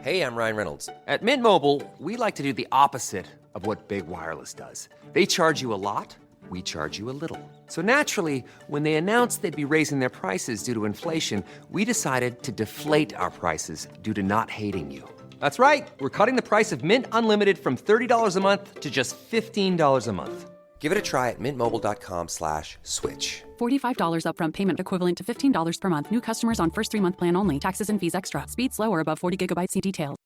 Hey, I'm Ryan Reynolds. At Mint Mobile, we like to do the opposite of what Big Wireless does. They charge you a lot, we charge you a little. So naturally, when they announced they'd be raising their prices due to inflation, we decided to deflate our prices due to not hating you. That's right. We're cutting the price of Mint Unlimited from $30 a month to just $15 a month. Give it a try at mintmobile.com/switch. $45 upfront payment equivalent to $15 per month. New customers on first 3-month plan only. Taxes and fees extra. Speed slower above 40 gigabytes. See details.